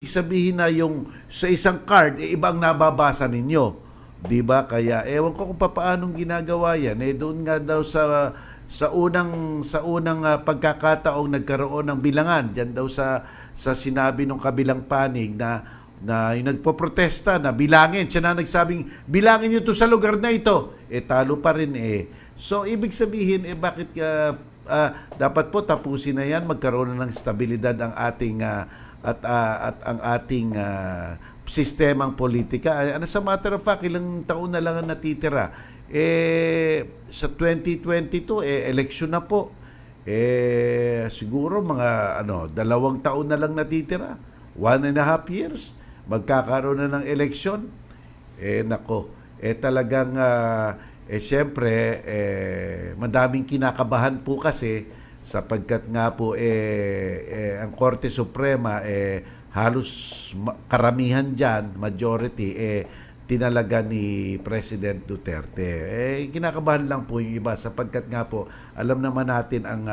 Sabihin na yung sa isang card, ibang nababasa ninyo. 'Di ba? Kaya ewan ko kung paanong ginagawa yan. Doon nga daw sa unang pagkakataong nagkaroon ng bilangan diyan daw sa sinabi ng kabilang panig na yung nagpoprotesta na bilangin. Siya na nagsabing, bilangin nyo to sa lugar na ito. Talo pa rin eh. So, ibig sabihin, bakit dapat po tapusin na yan, magkaroon na ng stabilidad ang ating at ang ating sistemang politika. As a matter of fact, ilang taon na lang ang natitira. Sa 2022, election na po. Siguro mga 2 taon na lang natitira. 1.5 years. Magkakaroon na ng eleksyon. Nako. Talagang, siyempre, madaming kinakabahan po kasi sapagkat nga po ang Korte Suprema halos karamihan diyan, majority tinalaga ni President Duterte. Kinakabahan lang po yung iba sapagkat nga po alam naman natin ang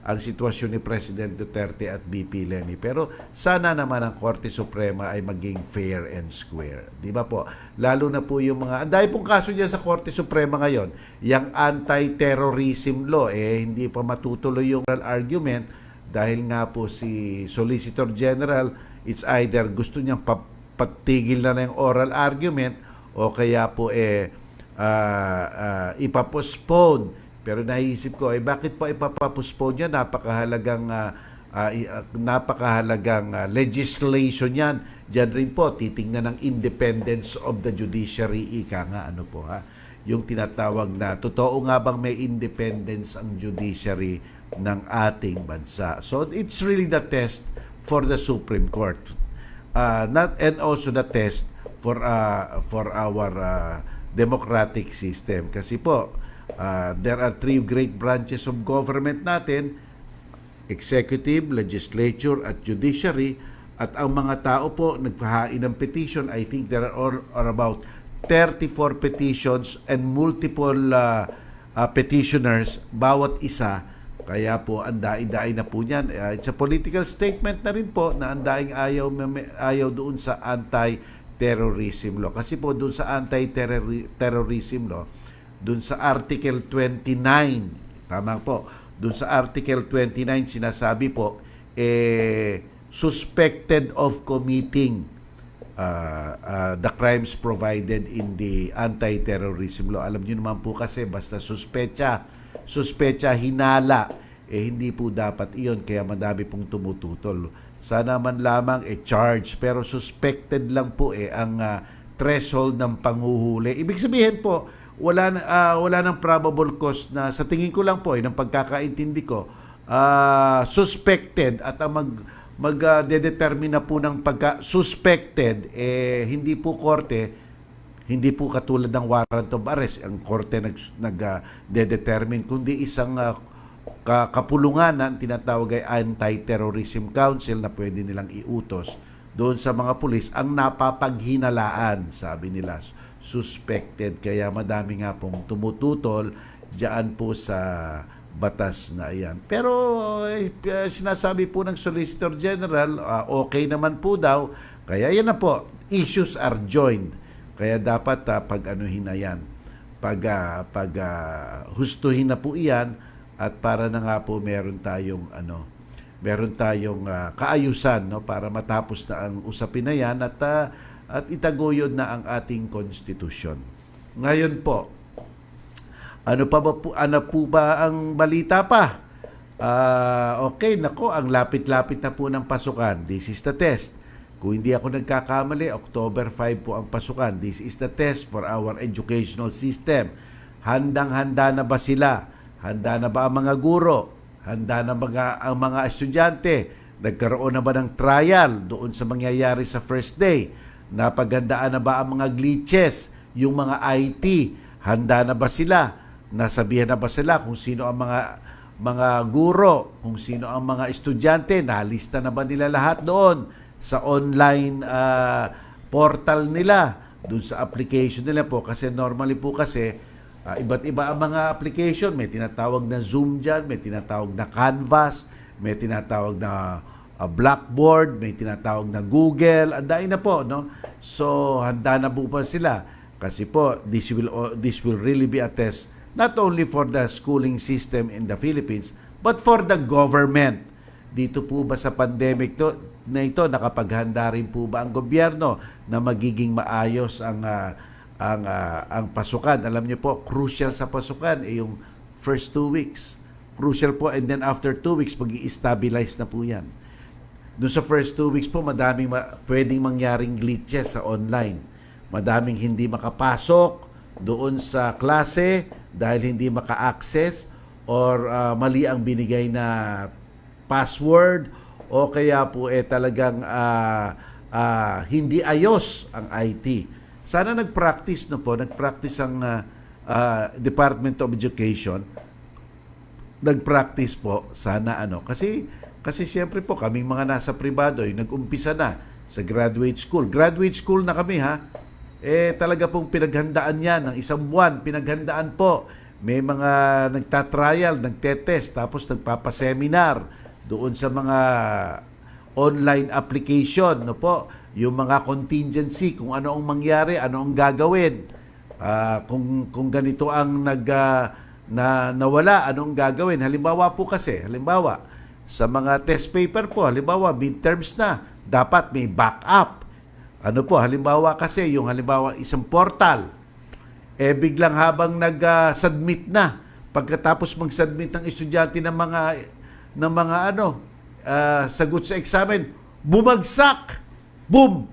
sitwasyon ni President Duterte at BP Leni. Pero sana naman ang Korte Suprema ay maging fair and square. Di ba po? Lalo na po yung mga, dahil pong kaso dyan sa Korte Suprema ngayon, yung anti-terrorism law, hindi pa matutuloy yung argument dahil nga po si Solicitor General, it's either gusto niyang patigil na yung oral argument o kaya po ipapostpone. Pero naisip ko, bakit pa ipapapostpone yan? Napakahalagang legislation yan. Diyan rin po, titingnan ng independence of the judiciary. Ika nga, yung tinatawag na, totoo nga bang may independence ang judiciary ng ating bansa? So, it's really the test for the Supreme Court. And also the test for our democratic system. Kasi po, there are 3 great branches of government natin, executive, legislature, at judiciary. At ang mga tao po nagpahain ng petition. I think there are about 34 petitions and multiple petitioners bawat isa. Kaya po, ang daing-daing na po niyan. It's a political statement na rin po na ang daing ayaw doon sa anti-terrorism law. Kasi po doon sa anti-terrorism law, doon sa Article 29, tama po, doon sa Article 29 sinasabi po, suspected of committing the crimes provided in the anti-terrorism law. Alam niyo naman po kasi basta suspecha, hinala, hindi po dapat iyon, kaya madami pong tumututol. Sana man lamang charge, pero suspected lang po ang threshold ng panghuhuli. Ibig sabihin po, wala nang probable cause na, sa tingin ko lang po, ng pagkakaintindi ko, suspected at ang magdedetermine na po ng pagka-suspected, hindi po korte, hindi po katulad ng warrant of arrest, ang korte nagdedetermine, kundi isang kapulungan na tinatawag ay Anti-Terrorism Council na pwede nilang iutos doon sa mga pulis ang napapaghinalaan, sabi nila, suspected. Kaya madami nga pong tumututol diyan po sa batas na iyan. Pero sinasabi po ng Solicitor General, okay naman po daw. Kaya yan na po, issues are joined. Kaya dapat pag-anuhin na yan. Hustuhin na po iyan at para na nga po meron tayong kaayusan, para matapos na ang usapin na yan at itaguyod na ang ating konstitusyon. Ngayon po, ano po ba ang balita pa? Okay, nako, ang lapit-lapit na po ng pasukan. This is the test. Kung hindi ako nagkakamali, October 5 po ang pasukan. This is the test for our educational system. Handang-handa na ba sila? Handa na ba ang mga guro? Handa na ba ang mga estudyante? Nagkaroon na ba ng trial doon sa mangyayari sa first day? Napaghandaan na ba ang mga glitches? Yung mga IT, handa na ba sila? Nasabihan na ba sila kung sino ang mga guro, kung sino ang mga estudyante? Nalista na ba nila lahat doon sa online portal nila, doon sa application nila po? Kasi normally po kasi iba't iba ang mga application. May tinatawag na Zoom dyan, may tinatawag na Canvas, may tinatawag na Blackboard, may tinatawag na Google, anday na po, no? So, handa na po pa sila. Kasi po, this will really be a test not only for the schooling system in the Philippines, but for the government. Dito po ba sa pandemic na ito, nakapaghanda rin po ba ang gobyerno na magiging maayos ang pasukan? Alam niyo po, crucial sa pasukan yung first 2 weeks. Crucial po, and then after 2 weeks, mag-i-stabilize na po yan. Doon sa first 2 weeks po, madaming pwedeng mangyaring glitches sa online. Madaming hindi makapasok doon sa klase dahil hindi maka-access or mali ang binigay na password o kaya po talagang hindi ayos ang IT. Sana nag-practice ang Department of Education. Nag-practice po sana kasi siyempre po kaming mga nasa pribado nag-umpisa na sa graduate school. Graduate school na kami talaga pong pinaghandaan yan ng isang buwan. Pinaghandaan po. May mga nagtatrial, nagtetest, tapos nagpapaseminar doon sa mga online application, no po, yung mga contingency, kung ano ang mangyari, ano ang gagawin. Kung ganito ang nawala, anong gagawin. Halimbawa sa mga test paper po, midterms na, dapat may backup. Halimbawa isang portal, biglang habang nag-submit na, pagkatapos mag-submit ng estudyante ng mga sagot sa examen, bumagsak! Boom!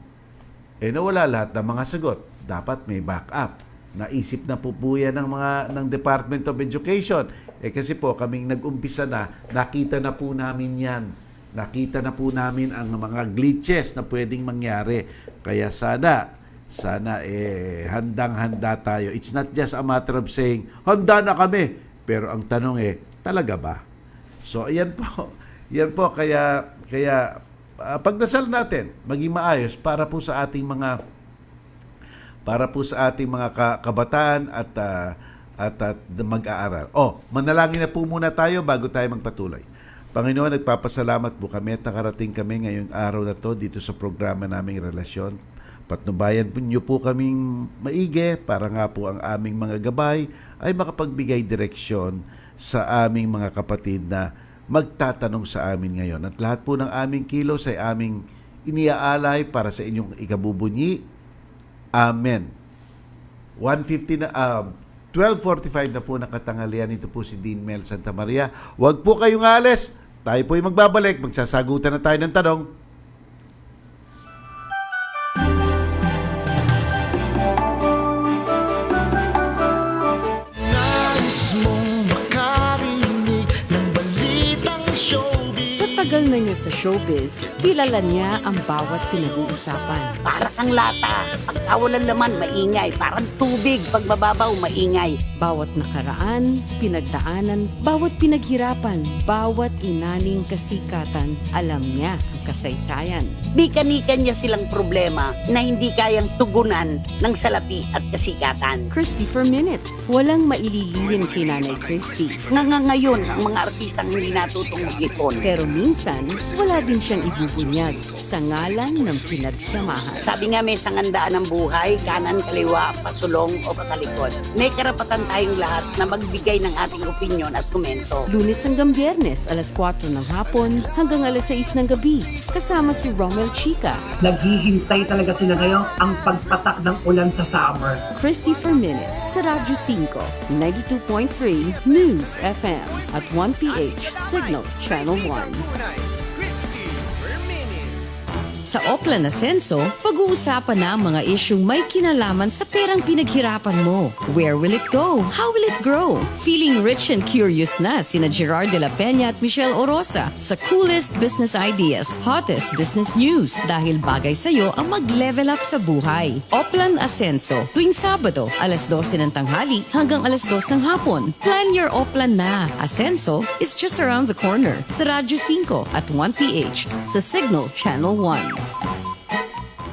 Nawala lahat ng mga sagot. Dapat may backup. Naisip na po yan ng Department of Education. Kasi po, kaming nag-umpisa na, nakita na po namin yan. Nakita na po namin ang mga glitches na pwedeng mangyari. Kaya sana handang-handa tayo. It's not just a matter of saying, handa na kami. Pero ang tanong talaga ba? So, ayan po. Yan po, kaya pagdasal natin, maging maayos para po sa ating mga kabataan at mag-aaral. Manalangin na po muna tayo bago tayo magpatuloy. Panginoon, nagpapasalamat po kami at nakarating kami ngayong araw na to dito sa programa naming Relasyon. Patnubayan po niyo po kaming maigi para nga po ang aming mga gabay ay makapagbigay direksyon sa aming mga kapatid na magtatanong sa amin ngayon. At lahat po ng aming kilos ay aming iniaalay para sa inyong ikabubunyi. Amen. 12:45 na po ng katanghalian. Ito po si Dean Mel Santa Maria. Huwag po kayong alis. Tayo po ay magbabalik. Magsasagutan na tayo ng tanong. Tagal na niya sa showbiz, kilala niya ang bawat pinag-uusapan. Para kang lata, pagka walang laman, maingay. Parang tubig, pag mababaw, maingay. Bawat nakaraan, pinagdaanan, bawat pinaghirapan, bawat inaning kasikatan, alam niya ang kasaysayan. Bikanika niya silang problema na hindi kayang tugunan ng salapi at kasikatan. Christy for Minute. Walang maililihim kay Nanay Christy. Ngayon, ang mga artistang hindi natutong mag-ipon. Pero minsan, wala din siyang ibubunyag sa ngalan ng pinagsamahan. Sabi nga may sangandaan ng buhay, kanan, kaliwa, pasulong o patalikod. May karapatan tayong lahat na magbigay ng ating opinyon at komento. Lunes hanggang Biyernes, alas 4 ng hapon hanggang alas 6 ng gabi. Kasama si Romel Chica. Naghihintay talaga sila ngayon ang pagpatak ng ulan sa summer. Christy for Minute sa Radyo 5, 92.3 News FM at 1PH Signal Channel 1. Sa Oplan Ascenso, pag-uusapan na ang mga isyung may kinalaman sa perang pinaghirapan mo. Where will it go? How will it grow? Feeling rich and curious na sina Gerard de la Peña at Michelle Orosa sa coolest business ideas, hottest business news dahil bagay sa'yo ang mag-level up sa buhay. Oplan Ascenso, tuwing Sabado, alas 12 ng tanghali hanggang alas 2 ng hapon. Plan your Oplan na. Ascenso is just around the corner sa Radyo 5 at 1PH sa Signal Channel 1.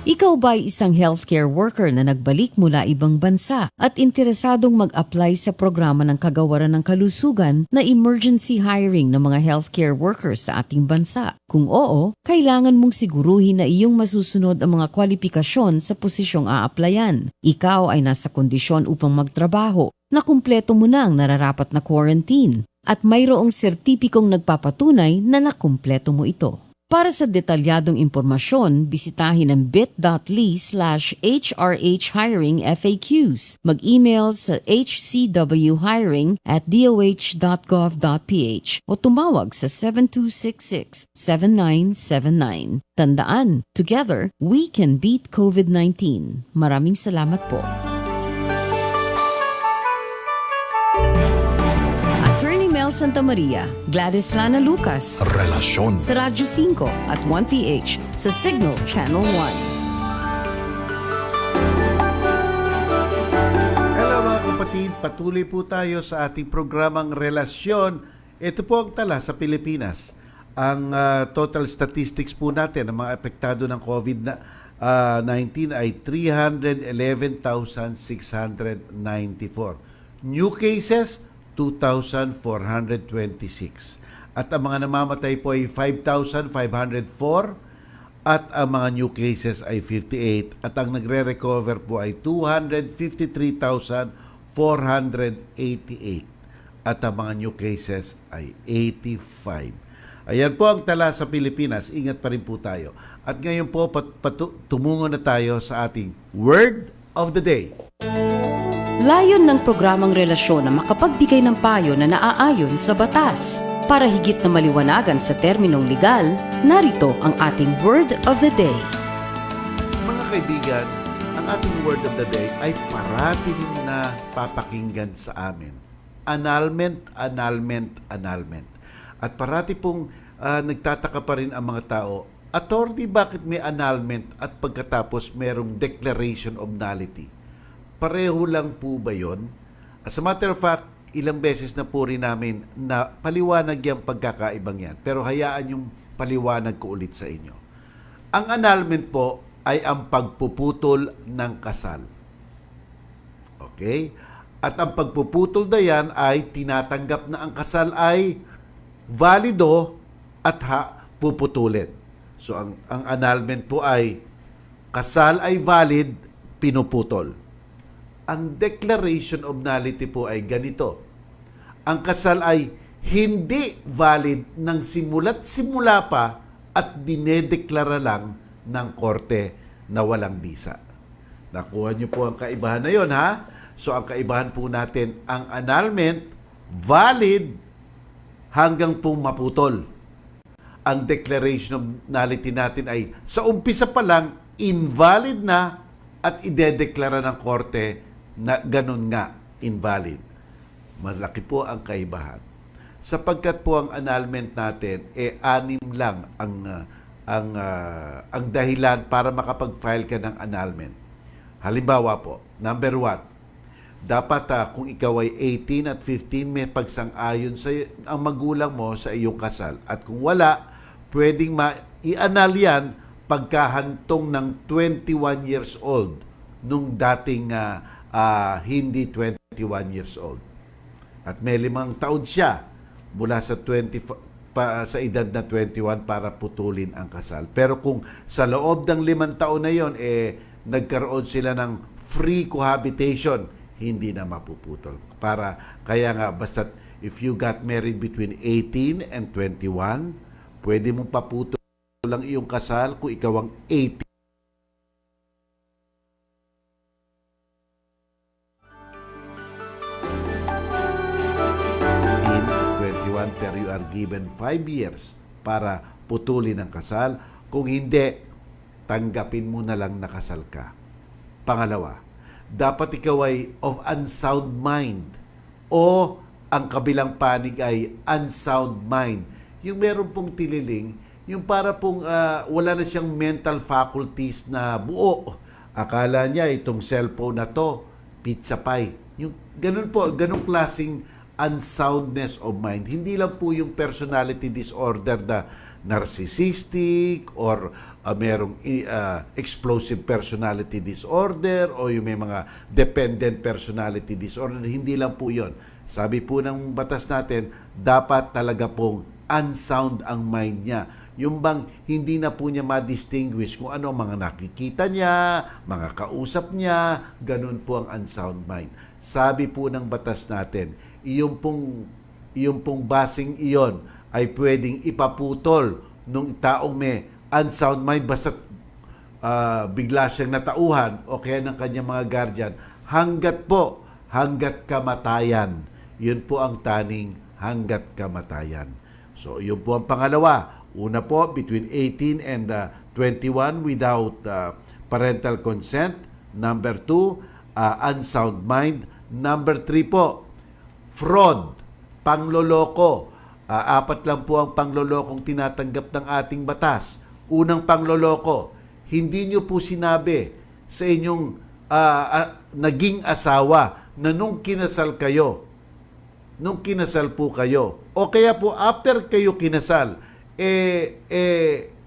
Ikaw ba ay isang healthcare worker na nagbalik mula ibang bansa at interesadong mag-apply sa programa ng Kagawaran ng Kalusugan na emergency hiring ng mga healthcare workers sa ating bansa? Kung oo, kailangan mong siguruhin na iyong masusunod ang mga kwalifikasyon sa posisyong a-applyan. Ikaw ay nasa kondisyon upang magtrabaho, na kumpleto mo na ang nararapat na quarantine, at mayroong sertipikong nagpapatunay na nakumpleto mo ito. Para sa detalyadong impormasyon, bisitahin ang bit.ly/HRHHiringFAQs. Mag-email sa hcwhiring@doh.gov.ph o tumawag sa 7266-7979. Tandaan, together, we can beat COVID-19. Maraming salamat po. Mel Santa Maria, Gladys Lana Lucas, Relasyon. sa Radyo 5 at 1PH sa Signal Channel 1. Hello mga kapatid, patuloy po tayo sa ating programang Relasyon. Ito po ang tala sa Pilipinas. Ang total statistics po natin ng mga apektado ng COVID-19 ay 311,694. New cases, 2,426. At ang mga namamatay po ay 5,504 at ang mga new cases ay 58 at ang nagre-recover po ay 253,488 at ang mga new cases ay 85. Ayan po ang tala sa Pilipinas. Ingat pa rin po tayo. At ngayon po tumungo na tayo sa ating Word of the Day. Layon ng programang relasyon na makapagbigay ng payo na naaayon sa batas. Para higit na maliwanagan sa terminong legal, narito ang ating Word of the Day. Mga kaibigan, ang ating Word of the Day ay parating na papakinggan sa amin. Annulment, annulment, annulment. At parati pong nagtataka pa rin ang mga tao, Attorney, bakit may annulment at pagkatapos merong declaration of nullity? Pareho lang po ba yun? As a matter of fact, ilang beses na po rin namin na paliwanag yung pagkakaibang yan. Pero hayaan yung paliwanag ko ulit sa inyo. Ang annulment po ay ang pagpuputol ng kasal. Okay? At ang pagpuputol na yan ay tinatanggap na ang kasal ay valido at puputulin. So ang annulment po ay kasal ay valid, pinuputol. Ang declaration of nullity po ay ganito. Ang kasal ay hindi valid ng simula't simula pa at dinedeklara lang ng korte na walang bisa. Nakuha niyo po ang kaibahan na yon, ha? So ang kaibahan po natin, ang annulment valid hanggang pong maputol. Ang declaration of nullity natin ay sa umpisa pa lang invalid na at idedeklara ng korte na ganun nga, invalid. Malaki po ang kaibahan. Sapagkat po ang annulment natin, 6 lang ang dahilan para makapag-file ka ng annulment. Halimbawa po, number 1, dapat kung ikaw ay 18 at 15, may pagsang-ayon sa ang magulang mo sa iyong kasal. At kung wala, pwedeng i-annul yan pagkahantong ng 21 years old nung dating hindi 21 years old. At may 5 taon siya mula sa sa edad na 21 para putulin ang kasal. Pero kung sa loob ng 5 taon na yon nagkaroon sila ng free cohabitation, hindi na mapuputol. Kaya nga, basta if you got married between 18 and 21, pwede mong paputol lang iyong kasal kung ikaw ang 18. 21, pero you are given 5 years para putulin ang kasal. Kung hindi, tanggapin mo na lang nakasal ka. Pangalawa, dapat ikaw ay of unsound mind o ang kabilang panig ay unsound mind. Yung meron pong tililing, yung para pong wala na siyang mental faculties na buo. Akala niya itong cellphone na to, pizza pie. Yung ganun po, ganung klaseng unsoundness of mind. Hindi lang po yung personality disorder na narcissistic or merong explosive personality disorder o yung may mga dependent personality disorder. Hindi lang po yon. Sabi po ng batas natin, dapat talaga pong unsound ang mind niya. Yung bang hindi na po niya ma-distinguish kung ano mga nakikita niya, mga kausap niya, ganun po ang unsound mind. Sabi po ng batas natin, yung pong basing iyon ay pwedeng ipaputol nung taong may unsound mind basta bigla siyang natauhan o kaya ng kanyang mga guardian hanggat kamatayan. Yun po ang taning hanggat kamatayan. So, yun po ang pangalawa. Una po, between 18 and 21 without parental consent. Number 2, unsound mind. Number 3 po, fraud, pangloloko. 4 lang po ang panglolokong tinatanggap ng ating batas. Unang pangloloko, hindi nyo po sinabi sa inyong naging asawa na nung kinasal po kayo, o kaya po after kayo kinasal,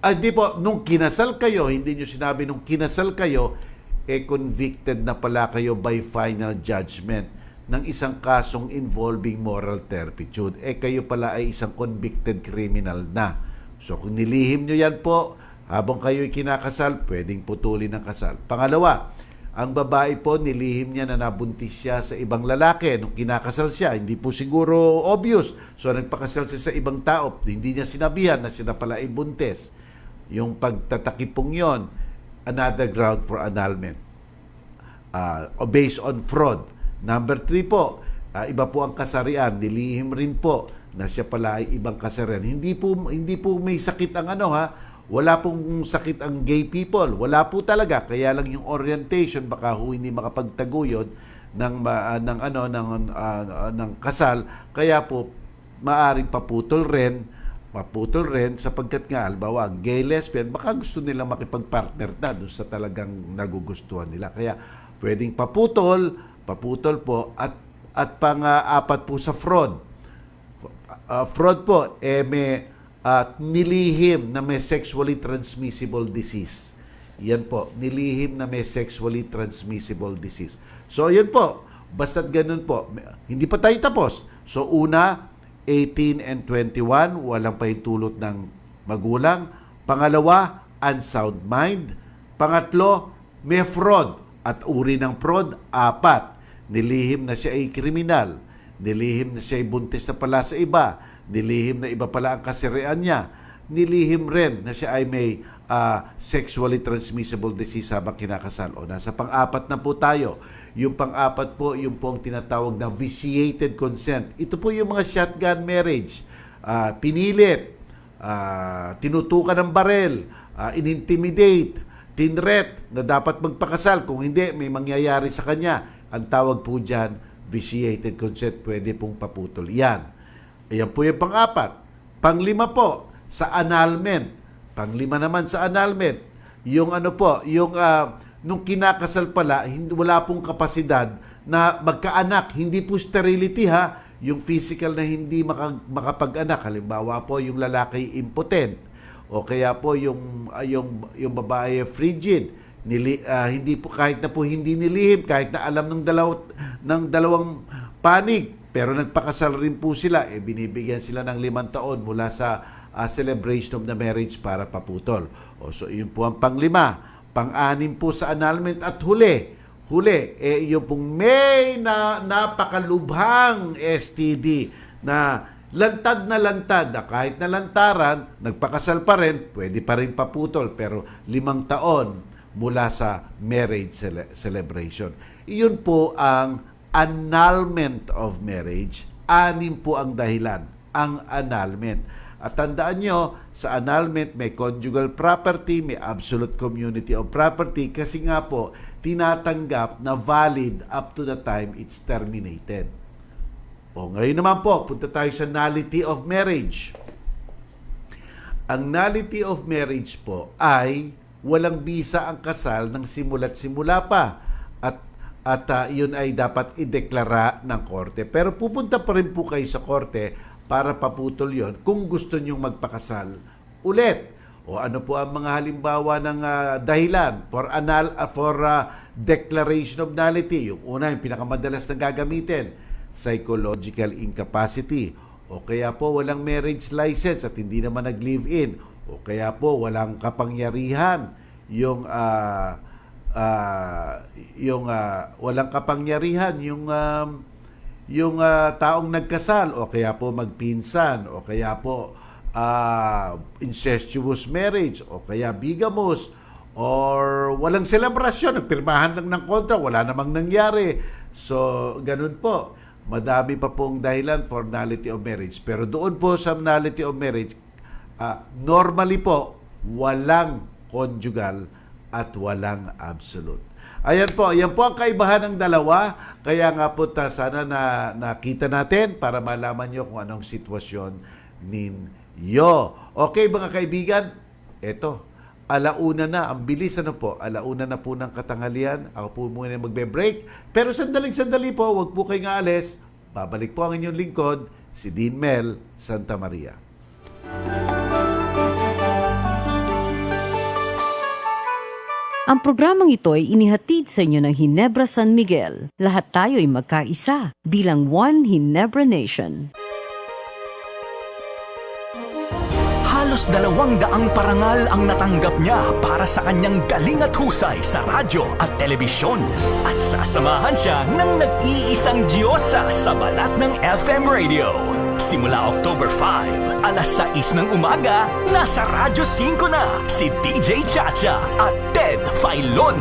hindi po, nung kinasal kayo, hindi nyo sinabi nung kinasal kayo, convicted na pala kayo by final judgment ng isang kasong involving moral turpitude. Kayo pala ay isang convicted criminal na. So, kung nilihim nyo yan po, habang kayo'y kinakasal, pwedeng putulin ang kasal. Pangalawa, ang babae po, nilihim niya na nabuntis siya sa ibang lalaki nung kinakasal siya. Hindi po siguro obvious. So, nagpakasal siya sa ibang tao. Hindi niya sinabihan na siya pala ay buntis. Yung pagtatakipong yon, another ground for annulment. Based on fraud. Number 3 po, iba po ang kasarian. Nilihim rin po na siya pala ay ibang kasarian. Hindi po may sakit ang wala pong sakit ang gay people. Wala po talaga. Kaya lang yung orientation baka hindi makapagtaguyod ng kasal. Kaya po maaring maputol rin sapagkat nga halimbawa ang gay lesbian baka gusto nilang makipagpartner na doon sa talagang nagugustuhan nila. Kaya pwedeng paputol po at pang-apat po sa fraud. Fraud po may nilihim na may sexually transmissible disease. Yan po, nilihim na may sexually transmissible disease. So, yan po. Basta't ganun po. Hindi pa tayo tapos. So, una, 18 and 21, walang pahintulot ng magulang. Pangalawa, unsound mind. Pangatlo, may fraud. At uri ng fraud, 4. Nilihim na siya ay kriminal. Nilihim na siya ay buntis na pala sa iba. Nilihim na iba pala ang kasarian niya. Nilihim rin na siya ay may sexually transmissible disease habang kinakasal. O nasa pang-4 na po tayo. Yung pang-4 po, yung po ang tinatawag na vitiated consent. Ito po yung mga shotgun marriage. Pinilit, tinutukan ng barel, inintimidate, tinret na dapat magpakasal. Kung hindi, may mangyayari sa kanya. Ang tawag po dyan, vitiated consent, pwede pong paputol. Yan. Ayan po yung pang-4. Pang-5 po, sa annulment. Pang-5 naman sa annulment. Yung nung kinakasal pala, wala pong kapasidad na magkaanak. Hindi po sterility yung physical na hindi makapag-anak. Halimbawa po, yung lalaki impotent. O kaya po yung babae frigid. Hindi po kahit na po hindi nilihim, kahit na alam ng dalawang panig, pero nagpakasal rin po sila, binibigyan sila ng 5 taon mula sa celebration of the marriage para paputol. So yun po ang pang-5. Pang-6 po sa annulment at huli, yung pong may napakalubhang STD na lantad na kahit na lantaran, nagpakasal pa rin, pwede pa rin paputol, pero 5 taon mula sa marriage celebration. Iyon po ang annulment of marriage. 6 po ang dahilan, ang annulment. At tandaan nyo, sa annulment may conjugal property, may absolute community of property kasi nga po, tinatanggap na valid up to the time it's terminated. Ngayon naman po, punta tayo sa nullity of marriage. Ang nullity of marriage po ay walang bisa ang kasal ng simula't simula pa. At at yun ay dapat ideklara ng korte. Pero pupunta pa rin po kayo sa korte para paputol yon kung gusto nyong magpakasal ulit. O ano po ang mga halimbawa ng dahilan for declaration of nullity? Yung una, yung pinakamadalas na gagamitin, psychological incapacity. O kaya po walang marriage license at hindi naman nag-live-in. O kaya po walang kapangyarihan walang kapangyarihan yung taong nagkasal, o kaya po magpinsan, o kaya po incestuous marriage, o kaya bigamous, or walang selebrasyon, nagpirmahan lang ng kontra, wala namang nangyari. So, ganun po. Madami pa pong dahilan for nullity of marriage. Pero doon po sa nullity of marriage, normally po, walang conjugal at walang absolute. Ayan po ang kaibahan ng dalawa. Kaya nga po sana nakita natin para malaman nyo kung anong sitwasyon ninyo. Okay mga kaibigan, eto, alauna na, ang bilis alauna na po ng katanghalian. Ako po muna magbe-break. Pero sandali po, wag po kayong aalis. Babalik po ang inyong lingkod, si Dean Mel Santa Maria. Ang programang ito ay inihatid sa inyo ng Ginebra San Miguel. Lahat tayo ay magkaisa bilang One Ginebra Nation. Halos 200 parangal ang natanggap niya para sa kanyang galing at husay sa radyo at telebisyon. At sasamahan siya ng nag-iisang diyosa sa balat ng FM radio. Simula October 5, alas 6 ng umaga, nasa Radyo 5 na si DJ Chacha at Ted Filon.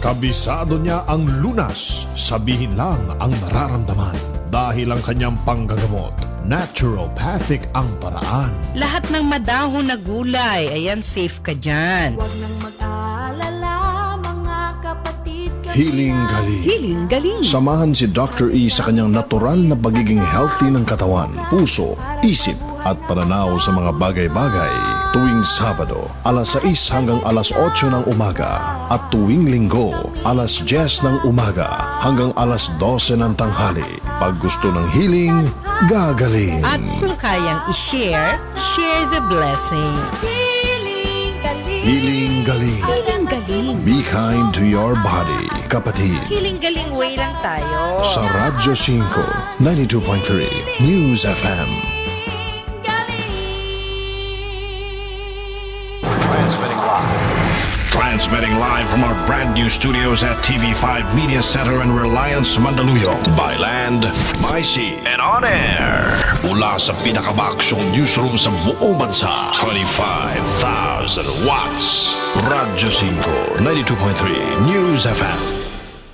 Kabisado niya ang lunas, sabihin lang ang nararamdaman. Dahil ang kanyang panggagamot, naturopathic ang paraan. Lahat ng madahon na gulay, ayan, safe ka dyan. Huwag nang mag-aalala, mga kapatid. Hiling galing. Hiling galing. Samahan si Dr. E sa kanyang natural na pagiging healthy ng katawan, puso, isip at pananaw sa mga bagay-bagay. Tuwing Sabado, alas 6 hanggang alas 8 ng umaga. At tuwing Linggo, alas 10 ng umaga hanggang alas 12 ng tanghali. Pag gusto ng healing, gagaling. At kung kayang i-share, share the blessing. Hiling galing. Hiling galing. Be kind to your body, kapatid. Hiling galing way lang tayo. Sa Radyo 5, 92.3 News FM. Transmitting live from our brand new studios at TV5 Media Center in Reliance, Mandaluyong. By land, by sea, and on air. Mula sa pinakabaksyong newsroom sa buong bansa. 25,000 watts. Radyo 5, 92.3 News FM.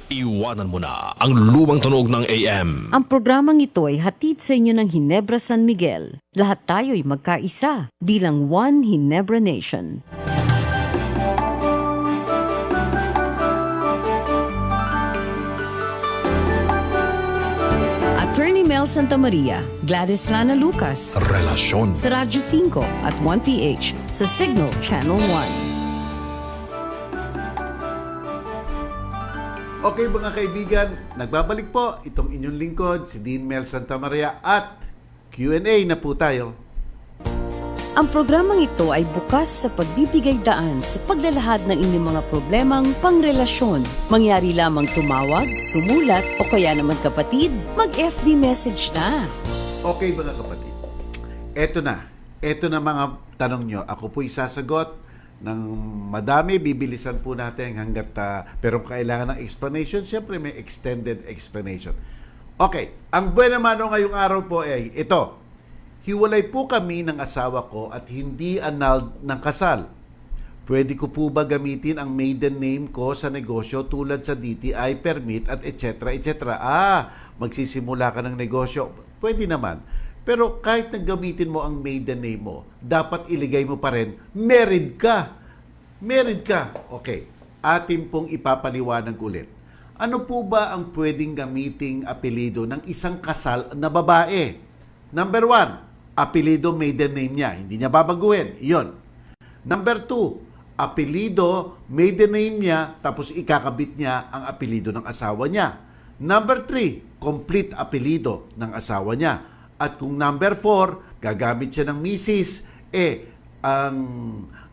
Iwanan mo na ang lumang tunog ng AM. Ang programang ito ay hatid sa inyo ng Ginebra San Miguel. Lahat tayo ay magkaisa bilang One Ginebra Nation. Attorney Mel Santa Maria, Gladys Lana Lucas, Relasyon. sa Radyo 5 at 1PH sa Signal Channel 1. Okay mga kaibigan, nagbabalik po itong inyong lingkod, si Dean Mel Santa Maria, at Q&A na po tayo. Ang programang ito ay bukas sa pagbibigay daan sa paglalahad ng inyong mga problemang pangrelasyon. Mangyari lamang tumawag, sumulat, o kaya naman kapatid, mag-FB message na. Okay mga kapatid, eto na mga tanong nyo. Ako po'y sasagot ng madami, bibilisan po natin hanggat, pero kailangan ng explanation, siyempre may extended explanation. Okay, ang buwan naman ngayong araw po ay ito. Hiwalay po kami ng asawa ko at hindi annulled ng kasal. Pwede ko po ba gamitin ang maiden name ko sa negosyo tulad sa DTI permit at etc. etc. Magsisimula ka ng negosyo. Pwede naman. Pero kahit gamitin mo ang maiden name mo, dapat iligay mo pa rin, married ka. Married ka. Okay. Atin pong ipapaliwanag ulit. Ano po ba ang pwedeng gamiting apelido ng isang kasal na babae? Number 1, apelido maiden name niya. Hindi niya babaguhin. Iyon. Number 2, apelido, maiden name niya, tapos ikakabit niya ang apelido ng asawa niya. Number 3, complete apelido ng asawa niya. At kung number 4, gagamit siya ng misis,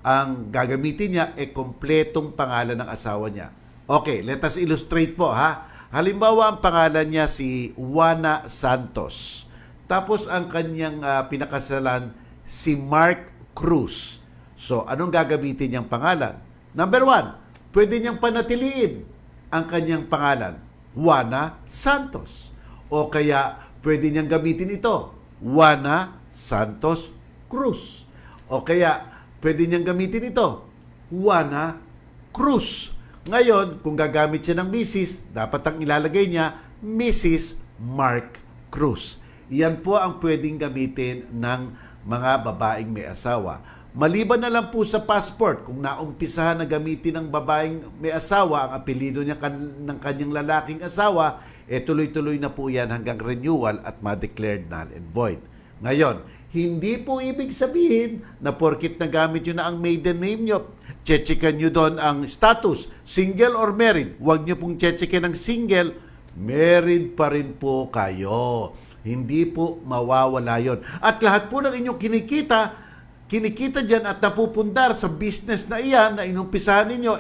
ang gagamitin niya kompletong pangalan ng asawa niya. Okay, let us illustrate po ha. Halimbawa, ang pangalan niya si Juana Santos. Tapos ang kanyang pinakasalan si Mark Cruz. So, anong gagamitin niyang pangalan? Number 1, pwede niyang panatiliin ang kanyang pangalan, Juana Santos. O kaya, pwede niyang gamitin ito, Juana Santos Cruz. O kaya, pwede niyang gamitin ito, Juana Cruz. Ngayon, kung gagamit siya ng Mrs., dapat ang ilalagay niya, Mrs. Mark Cruz. Yan po ang pwedeng gamitin ng mga babaeng may asawa. Maliban na lang po sa passport, kung naumpisahan na gamitin ng babaeng may asawa ang apelido niya ng kanyang lalaking asawa, tuloy-tuloy na po yan hanggang renewal at ma-declared null and void. Ngayon, hindi po ibig sabihin na porkit nagamit nyo na ang maiden name nyo, chechekan nyo doon ang status, single or married. Huwag nyo pong chechekan ng single, married pa rin po kayo. Hindi po mawawala yon. At lahat po ng inyong kinikita dyan at napupundar sa business na iyan na inumpisahan ninyo,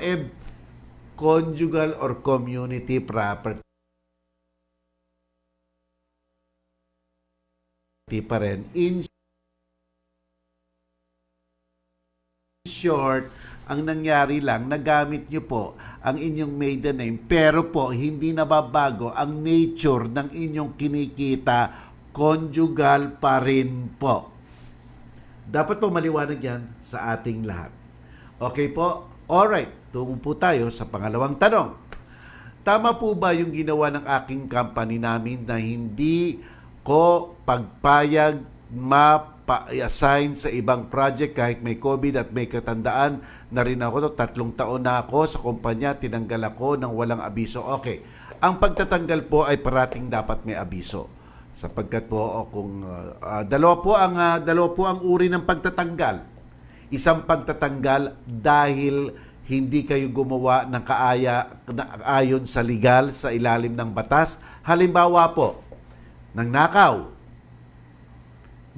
conjugal or community property pa rin. In short, ang nangyari lang, nagamit nyo po ang inyong maiden name, pero po hindi nababago ang nature ng inyong kinikita, conjugal pa rin po. Dapat po maliwanag yan sa ating lahat. Okay po? Alright, tungo po tayo sa pangalawang tanong. Tama po ba yung ginawa ng aking company namin na hindi ko pagpayag mapa-assign sa ibang project kahit may COVID at may katandaan na rin ako? 3 taon na ako sa kumpanya, tinanggal ako ng walang abiso. Okay, ang pagtatanggal po ay parating dapat may abiso. Sapagkat po kung dalawa po ang uri ng pagtatanggal. Isang pagtatanggal dahil hindi kayo gumawa ng ayon sa legal sa ilalim ng batas. Halimbawa po, ng nakaw.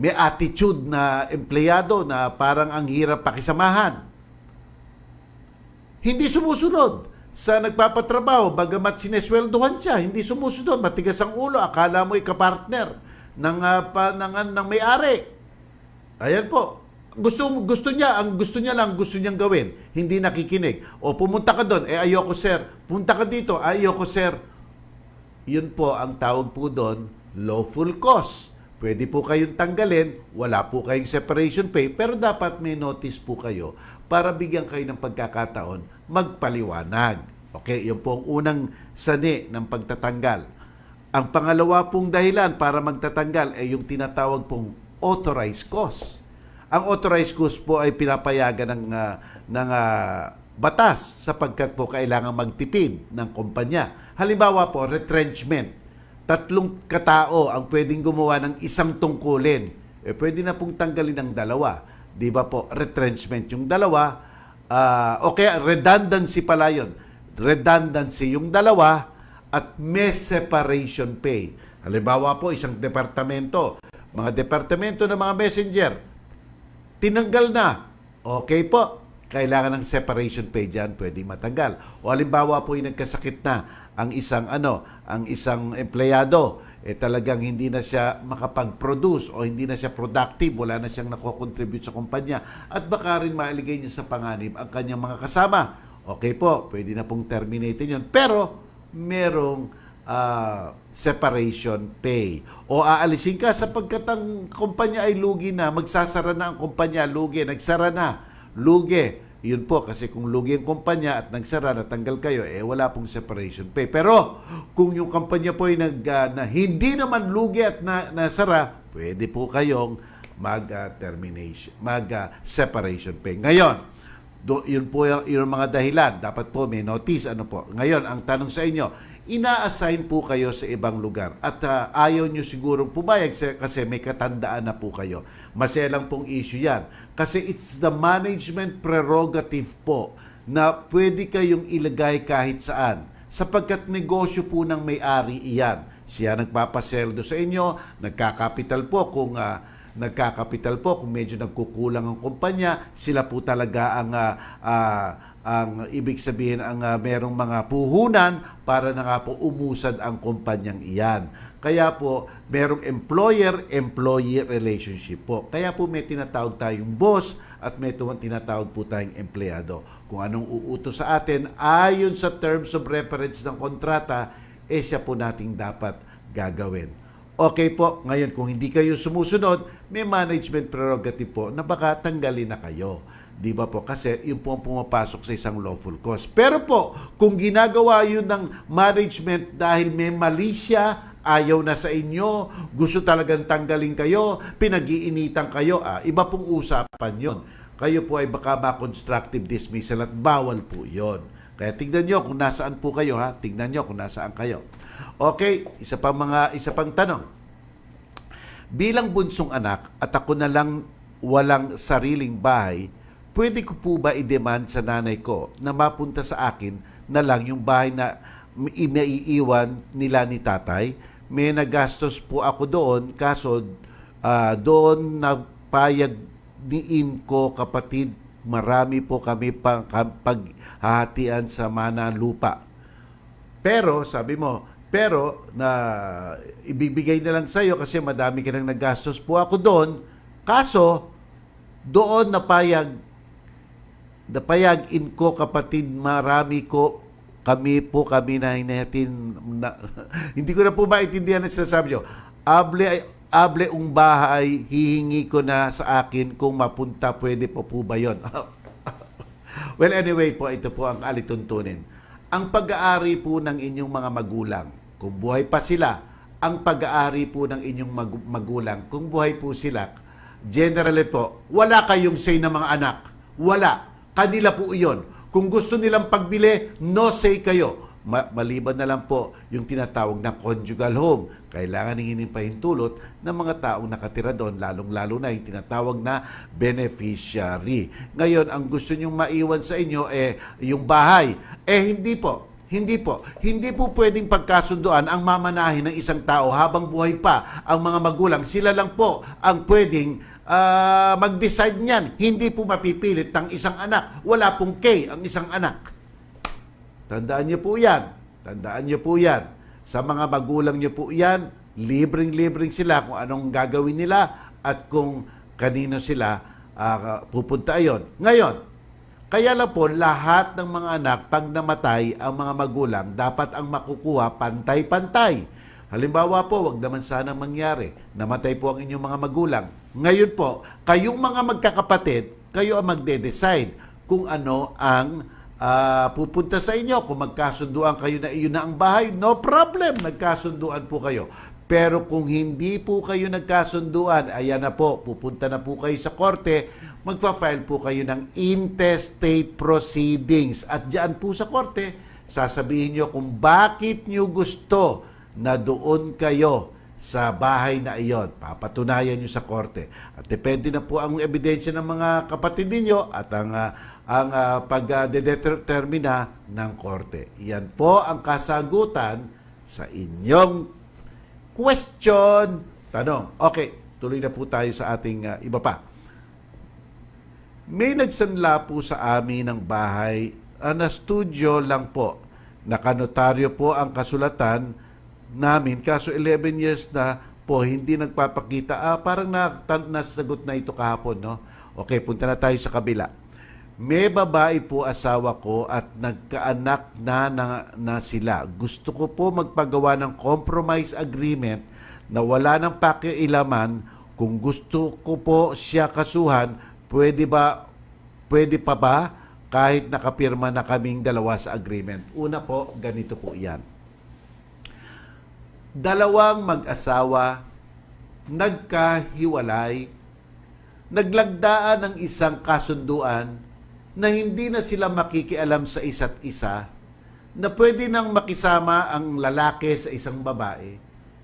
May attitude na empleyado na parang ang hirap pakisamahan. Hindi sumusunod sa nagpapatrabaho, bagamat sinesweldohan siya, hindi sumusunod, matigas ang ulo, akala mo ikapartner ng may-ari. Ayan po. Gusto niyang gawin, hindi nakikinig. O pumunta ka doon, ayoko sir. Punta ka dito, ayoko sir. Yun po ang tawag po doon, lawful cause. Pwede po kayong tanggalin, wala po kayong separation pay, pero dapat may notice po kayo para bigyan kayo ng pagkakataon magpaliwanag. Okay, yun po ang unang sani ng pagtatanggal. Ang pangalawa pong dahilan para magtatanggal ay yung tinatawag pong authorized cause. Ang authorized cause po ay pinapayagan ng batas sapagkat po kailangan magtipid ng kumpanya. Halimbawa po, retrenchment. 3 katao ang pwedeng gumawa ng isang tungkulin. Pwede na pong tanggalin ng 2. Di ba po? Retrenchment yung 2. Okay, redundancy pala yun. Redundancy yung 2 at may separation pay. Halimbawa po, isang departamento, mga departamento ng mga messenger, tinanggal na. Okay po, kailangan ng separation pay dyan, pwede matanggal. O halimbawa po, nagkasakit na ang isang empleyado, talagang hindi na siya makapag-produce o hindi na siya productive, wala na siyang nako-contribute sa kumpanya at baka rin mailigay niya sa panganib ang kanyang mga kasama. Okay po, pwede na pong terminatin yun. Pero merong separation pay. O aalisin ka sapagkat ang kumpanya ay lugi na, magsasara na ang kumpanya, lugi, nagsara na, lugi. Yun po, kasi kung lugi ang kumpanya at nagsara, natanggal kayo, wala pong separation pay. Pero kung yung kumpanya po ay na hindi naman lugi at nasara, pwede po kayong mag-separation pay. Ngayon, Yun po yung mga dahilan. Dapat po may notice. Ano po? Ngayon, ang tanong sa inyo, ina-assign po kayo sa ibang lugar at ayaw nyo sigurong pumayag kasi may katandaan na po kayo. Maselang pong issue yan. Kasi it's the management prerogative po na pwede kayong ilagay kahit saan. Sapagkat negosyo po ng may-ari iyan. Siya nagpapasweldo sa inyo, nagkakapital po kung medyo nagkukulang ang kumpanya, sila po talaga ang ibig sabihin ang merong mga puhunan para na nga po umusad ang kumpanyang iyan. Kaya po merong employer-employee relationship po. Kaya po may tinatawag tayong boss at may tinatawag po tayong empleyado. Kung anong uutos sa atin ayon sa terms of reference ng kontrata, siya po nating dapat gagawin. Okay po, ngayon kung hindi kayo sumusunod, may management prerogative po na baka tanggalin na kayo. Di ba po? Kasi yun po ang pumapasok sa isang lawful cause. Pero po, kung ginagawa yun ng management dahil may mali siya, ayaw na sa inyo, gusto talagang tanggalin kayo, pinag-iinitan kayo, iba pong usapan yun. Kayo po ay baka ma-constructive dismissal at bawal po yun. Kaya tignan nyo kung nasaan po kayo, ha? Tignan nyo kung nasaan kayo. Okay, isa pang tanong. Bilang bunsong anak at ako na lang walang sariling bahay, pwede ko po ba i-demand sa nanay ko na mapunta sa akin na lang yung bahay na maiiwan nila ni tatay? May nagastos po ako doon, kaso doon napayag diin ko kapatid, marami po kami paghahatian sa mana lupa. Pero, sabi mo, na ibibigay na lang sa'yo kasi madami ka nang nagastos po ako doon. Kaso, doon napayag in ko kapatid, marami ko kami na hinahatin na, hindi ko na po maintindihan ang sinasabi nyo. Able ung bahay, hihingi ko na sa akin kung mapunta, pwede po ba yun? Well, anyway po, ito po ang alituntunin. Ang pag-aari po ng inyong mga magulang, kung buhay pa sila, ang pag-aari po ng inyong magulang, kung buhay po sila, generally po, wala kayong say na mga anak. Wala. Kanila po iyon. Kung gusto nilang pagbili, no say kayo. Maliban na lang po yung tinatawag na conjugal home. Kailangan hingin pahintulot ng mga taong nakatira doon, lalong-lalo na yung tinatawag na beneficiary. Ngayon, ang gusto nyong maiwan sa inyo yung bahay. Hindi po. Hindi po pwedeng pagkasunduan ang mamanahin ng isang tao habang buhay pa ang mga magulang. Sila lang po ang pwedeng mag-decide niyan. Hindi po mapipilit ng isang anak. Wala pong K ang isang anak. Tandaan niyo po yan. Sa mga magulang niyo po yan, libreng-libreng sila kung anong gagawin nila at kung kanino sila pupunta ayon. Ngayon, kaya lang po, lahat ng mga anak, pag namatay ang mga magulang, dapat ang makukuha pantay-pantay. Halimbawa po, wag naman sanang mangyari. Namatay po ang inyong mga magulang. Ngayon po, kayong mga magkakapatid, kayo ang magde-decide kung ano ang pupunta sa inyo. Kung magkasunduan kayo na iyon na ang bahay, no problem, nagkasunduan po kayo. Pero kung hindi po kayo nagkasunduan, ayan na po, pupunta na po kayo sa korte, magfa-file po kayo ng intestate proceedings. At diyan po sa korte, sasabihin nyo kung bakit nyo gusto na doon kayo sa bahay na iyon. Papatunayan nyo sa korte. At depende na po ang ebidensya ng mga kapatid ninyo at ang pagdedetermina ng korte. Iyan po ang kasagutan sa inyong question. Tanong. Okay, tuloy na po tayo sa ating iba pa. May nagsanla po sa amin ng bahay na studio lang po. Nakanotaryo po ang kasulatan namin. Kaso 11 years na po, hindi nagpapakita. Parang nasagot na ito kahapon, no? Okay, punta na tayo sa kabila. May babae po asawa ko at nagkaanak na sila. Gusto ko po magpagawa ng compromise agreement na wala nang pakialaman. Kung gusto ko po siya kasuhan, pwede pa ba kahit nakapirma na kaming dalawa sa agreement? Una po, ganito po yan. Dalawang mag-asawa, nagkahiwalay, naglagdaan ng isang kasunduan na hindi na sila makikialam sa isa't isa, na pwede nang makisama ang lalaki sa isang babae,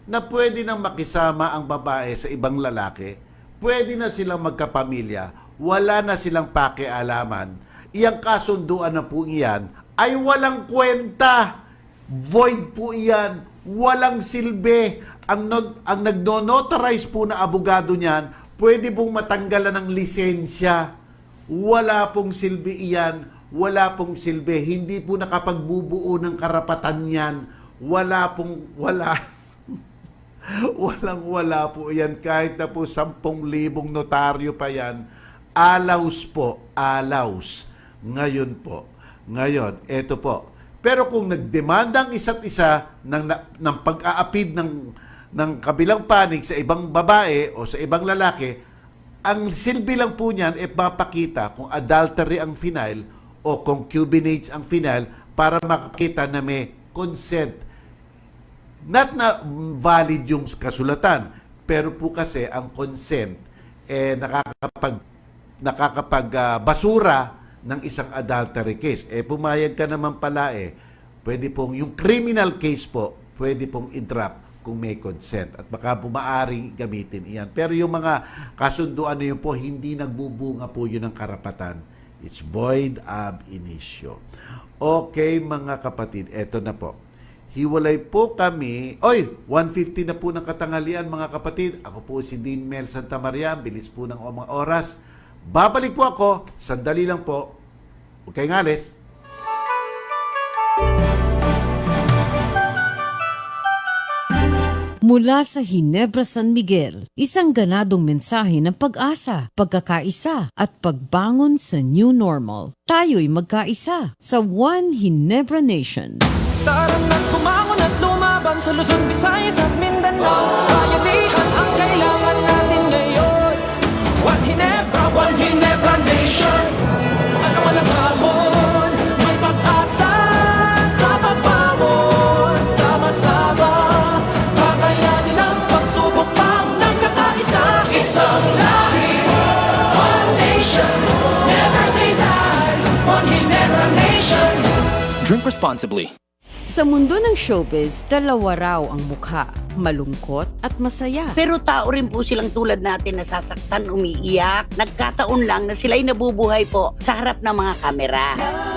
na pwede nang makisama ang babae sa ibang lalaki, pwede na silang magkapamilya, wala na silang pakialaman. Iyang kasunduan na po iyan ay walang kwenta. Void po iyan. Walang silbi. Ang nagno-notarize po na abogado niyan, pwede pong matanggalan ng lisensya. Wala pong silbi iyan. Wala pong silbi. Hindi po nakapagbubuo ng karapatan yan. Wala. Walang-wala po yan. Kahit na po 10,000 notaryo pa yan. Alaus po. Alaus. Ngayon, eto po. Pero kung nagdemanda ang isa't isa ng pag-aapid ng kabilang panig sa ibang babae o sa ibang lalaki, ang silbi lang po niyan ay mapakita kung adultery ang final o concubinage ang final para makita na may consent. Not na valid yung kasulatan, pero po kasi ang consent nakakapag-basura ng isang adultery case. Pumayag ka naman pala pwede pong, yung criminal case po, pwede pong i-drop kung may consent. At baka po maaaring gamitin iyan. Pero yung mga kasunduan na yun po, hindi nagbubunga po yun ng karapatan. It's void ab initio. Okay mga kapatid, eto na po. Hiwalay po kami. 1:50 na po ng katanghalian mga kapatid. Ako po si Dean Mel Santa Maria. Bilis po ng mga oras. Babalik po ako. Sandali lang po. Huwag kayong alis. Mula sa Ginebra, San Miguel, isang ganadong mensahe ng pag-asa, pagkakaisa at pagbangon sa new normal. Tayo'y magkaisa sa One Ginebra Nation. Tara na't kumangon at lumaban sa Luzon, Visayas at Mindanao. Bayanihan ang kailangan natin ngayon. One Ginebra Nation. Ano man ang hamon, may pag-asa sa pagbangon. Sama-sama, kakayanin ang pagsubok pang nagkakaisa. Isang lahi, one nation. Never say die, One Ginebra Nation. Drink responsibly. Sa mundo ng showbiz, dalawa raw ang mukha, malungkot at masaya. Pero tao rin po silang tulad natin, nasasaktan, umiiyak. Nagkataon lang na sila'y nabubuhay po sa harap ng mga kamera.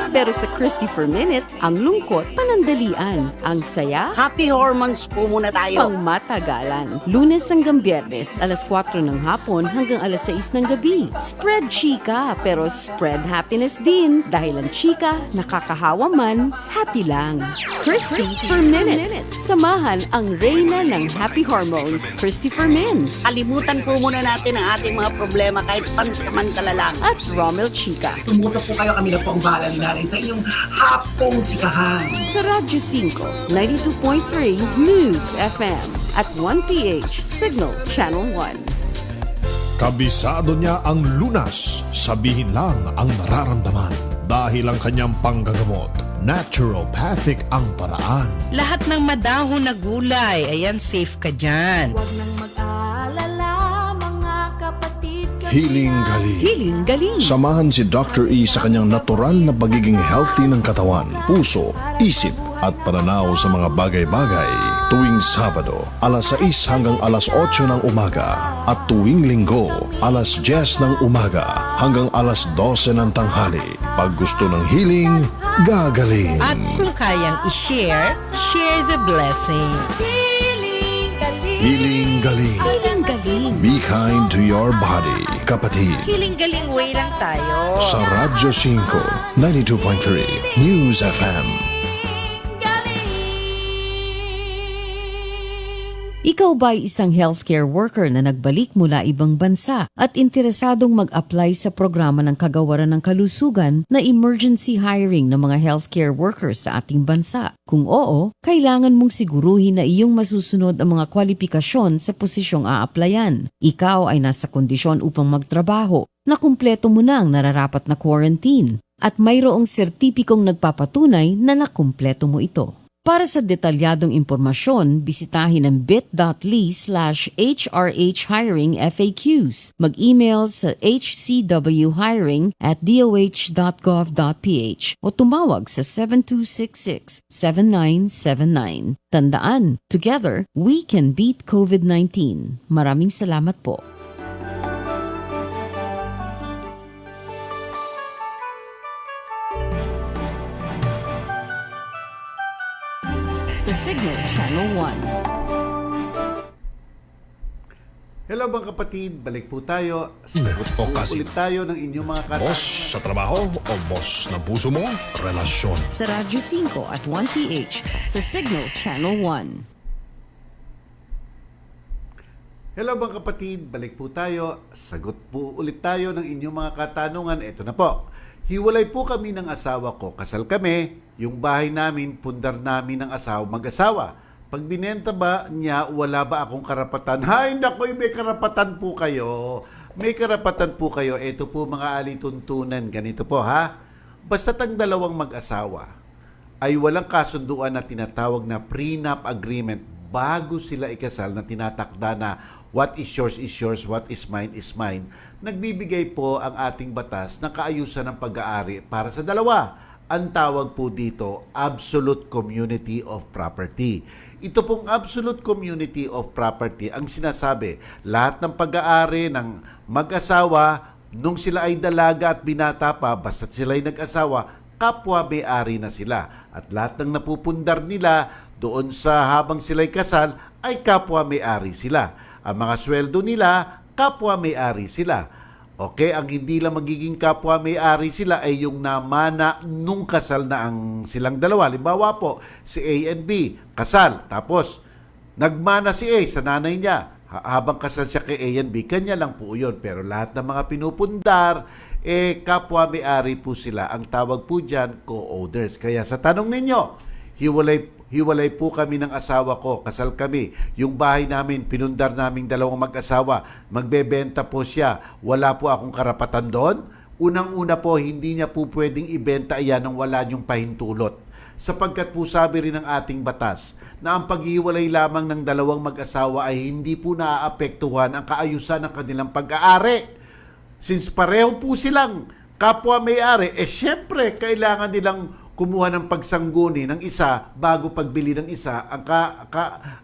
Pero sa Christopher Minute, ang lungkot panandalian, ang saya Happy hormones po muna tayo. pangmatagalan. Lunes hanggang Biyernes, alas 4 ng hapon hanggang alas 6 ng gabi. Spread chika, pero spread happiness din. Dahil ang chika, nakakahawa man, happy lang. Christopher Minute. Samahan ang reyna ng happy hormones, Christopher Min. Kalimutan po muna natin ang ating mga problema kahit pansamantala lang. At Romel Chica. Tumuto po kayo, kami na po ang bahala ni nanay sa inyong hapong chikahan. Sa Radyo 5, 92.3 News FM at 1PH Signal Channel 1. Kabisado niya ang lunas. Sabihin lang ang nararamdaman. Dahil ang kanyang panggagamot, naturopathic ang paraan. Lahat ng madahon na gulay, ayan, safe ka dyan. Huwag nang mag-aalala, mga kapatid. Healing Galing. Hiling galing. Samahan si Dr. E sa kanyang natural na pagiging healthy ng katawan, puso, isip at pananaw sa mga bagay-bagay. Tuwing Sabado, alas 6 hanggang alas 8 ng umaga at tuwing Linggo, alas 10 ng umaga hanggang alas 12 ng tanghali. Pag gusto ng healing, gagaling. At kung kayang i-share, share the blessing. Healing Galing. Hiling galing. Be kind to your body, kapatid. Hiling-galing way lang tayo. Sa Radyo 5, 92.3 News FM. Ikaw ba'y isang healthcare worker na nagbalik mula ibang bansa at interesadong mag-apply sa programa ng Kagawaran ng Kalusugan na emergency hiring ng mga healthcare workers sa ating bansa? Kung oo, kailangan mong siguruhin na iyong masusunod ang mga kwalifikasyon sa posisyong a-applyan. Ikaw ay nasa kondisyon upang magtrabaho, na kumpleto mo na ang nararapat na quarantine, at mayroong sertipikong nagpapatunay na nakumpleto mo ito. Para sa detalyadong impormasyon, bisitahin ang bit.ly/HRHHiringFAQs. Mag-email sa hcwhiring@doh.gov.ph o tumawag sa 7266-7979. Tandaan, together, we can beat COVID-19. Maraming salamat po. Sa Signal Channel 1. Hello mga kapatid, balik po tayo. Sagot po kasi. ulit tayo ng inyong mga Boss sa trabaho o boss ng puso mo? Relasyon. Sa Radyo 5 at 1PH sa Signal Channel 1. Hello mga kapatid, balik po tayo. Sagot po ulit tayo ng inyong mga katanungan. Ito na po. Hiwalay po kami ng asawa ko. Kasal kami. Yung bahay namin, pundar namin ng mag-asawa. Pag binenta ba niya, wala ba akong karapatan? Hay, naku, may karapatan po kayo. May karapatan po kayo. Ito po mga alituntunan. Ganito po ha. Basta't ang dalawang mag-asawa ay walang kasunduan na tinatawag na prenup agreement bago sila ikasal na tinatakda na what is yours, what is mine, nagbibigay po ang ating batas ng kaayusan ng pag-aari para sa dalawa. Ang tawag po dito, absolute community of property. Ito pong absolute community of property, ang sinasabi, lahat ng pag-aari ng mag-asawa, nung sila ay dalaga at binata pa, basta't sila ay nag-asawa, kapwa may-ari na sila. At lahat ng napupundar nila doon sa habang sila'y kasal, ay kapwa may-ari sila. Ang mga sweldo nila, kapwa may-ari sila. Okay, ang hindi lang magiging kapwa may-ari sila ay yung namana nung kasal na ang silang dalawa. Halimbawa po, si A and B, kasal. Tapos, nagmana si A sa nanay niya. Habang kasal siya kay A and B, kanya lang po yun. Pero lahat ng mga pinupundar, kapwa may-ari po sila. Ang tawag po dyan, co-owners. Kaya sa tanong ninyo, hiwalay po kami ng asawa ko, kasal kami. Yung bahay namin, pinundar naming dalawang mag-asawa. Magbebenta po siya. Wala po akong karapatan doon. Unang-una po, hindi niya po pwedeng ibenta yan nang wala niyong pahintulot. Sapagkat po sabi rin ng ating batas na ang paghiwalay lamang ng dalawang mag-asawa ay hindi po naaapektuhan ang kaayusan ng kanilang pag-aari. Since pareho po silang kapwa may-ari, syempre kailangan nilang kumuha ng pagsangguni ng isa bago pagbili ng isa. Ang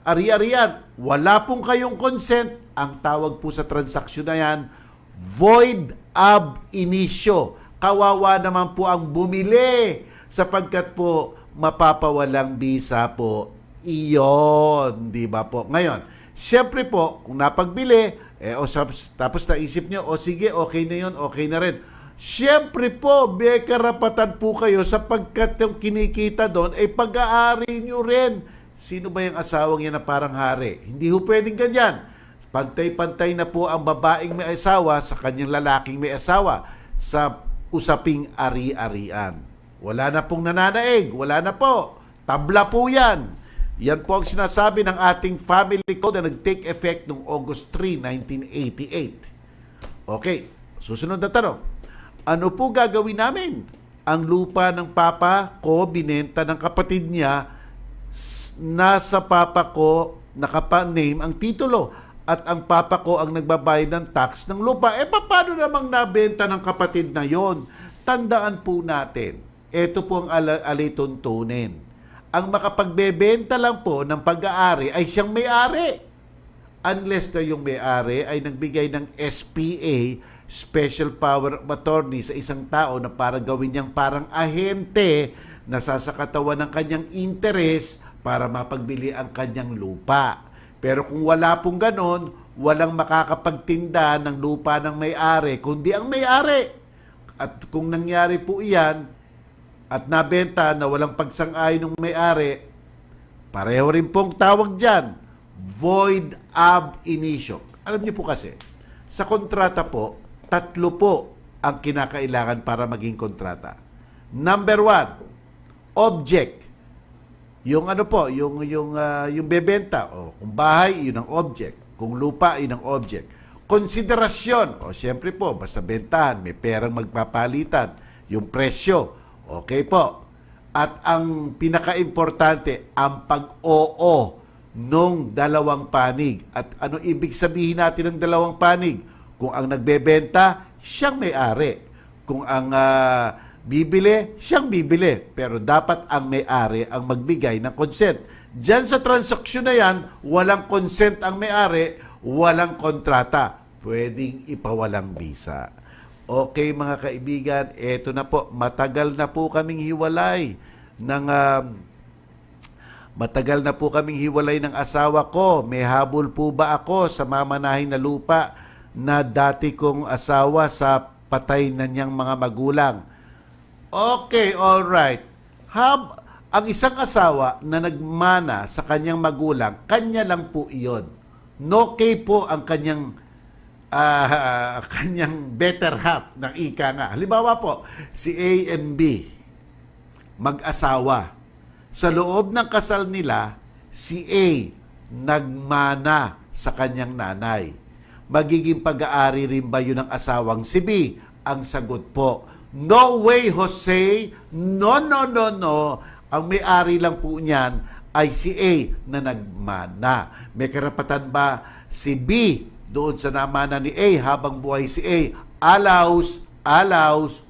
ari-arian, wala pong kayong consent. Ang tawag po sa transaksyon na yan, void ab initio. Kawawa naman po ang bumili sapagkat po mapapawalang bisa po iyon. Di ba po? Ngayon, syempre po, kung napagbili, tapos naisip nyo, sige, okay na yun, okay na rin. Siyempre po, may karapatan po kayo sapagkat yung kinikita doon ay pag-aari nyo rin. Sino ba yung asawang yan na parang hari? Hindi ho pwedeng ganyan. Pantay-pantay na po ang babaeng may asawa sa kanyang lalaking may asawa sa usaping ari-arian. Wala na pong nananaig, wala na po. Tabla po yan. Yan po ang sinasabi ng ating family code na nag-take effect noong August 3, 1988. Okay, susunod na tanong. Ano po gagawin namin? Ang lupa ng papa ko, binenta ng kapatid niya, nasa papa ko, nakapa-name ang titulo. At ang papa ko ang nagbabayad ng tax ng lupa. Paano namang nabenta ng kapatid na yon? Tandaan po natin, ito po ang alituntunin. Ang makapagbebenta lang po ng pag-aari ay siyang may-ari. Unless na yung may-ari ay nagbigay ng SPA, Special Power of Attorney, sa isang tao na para gawin niyang parang ahente na sasakatawan ng kanyang interes para mapagbili ang kanyang lupa. Pero kung wala pong ganon, walang makakapagtinda ng lupa ng may-ari, kundi ang may-ari. At kung nangyari po iyan at nabenta na walang pagsang-ayon ng may-ari, pareho rin pong tawag dyan, void ab initio. Alam niyo po kasi, sa kontrata po, 3 po ang kinakailangan para maging kontrata. Number 1, object. Yung ano po, yung bebenta. Kung bahay, yun ang object. Kung lupa, yun ang object. Konsiderasyon. Siyempre po, basta bentahan, may perang magpapalitan. Yung presyo. Okay po. At ang pinaka-importante, ang pag-oo nung dalawang panig. At ano ibig sabihin natin ng dalawang panig? Kung ang nagbebenta, siyang may-ari. Kung ang bibili, siyang bibili. Pero dapat ang may-ari ang magbigay ng consent. Diyan sa transaksyon na yan, walang consent ang may-ari, walang kontrata. Pwedeng ipawalang bisa. Okay mga kaibigan, eto na po, matagal na po kaming hiwalay ng asawa ko. May habol po ba ako sa mamanahin na lupa na dati kong asawa sa patay na niyang mga magulang? Okay, all right. Ang isang asawa na nagmana sa kanyang magulang, kanya lang po iyon. No kay po ang kanyang better half ng ika nga. Halimbawa po, si A and B, mag-asawa. Sa loob ng kasal nila, si A nagmana sa kanyang nanay. Magiging pag-aari rin ba yun ng asawang si B? Ang sagot po, no way, Jose. No, no, no, no. Ang may-ari lang po niyan ay si A na nagmana. May karapatan ba si B doon sa namana ni A habang buhay si A? Allows,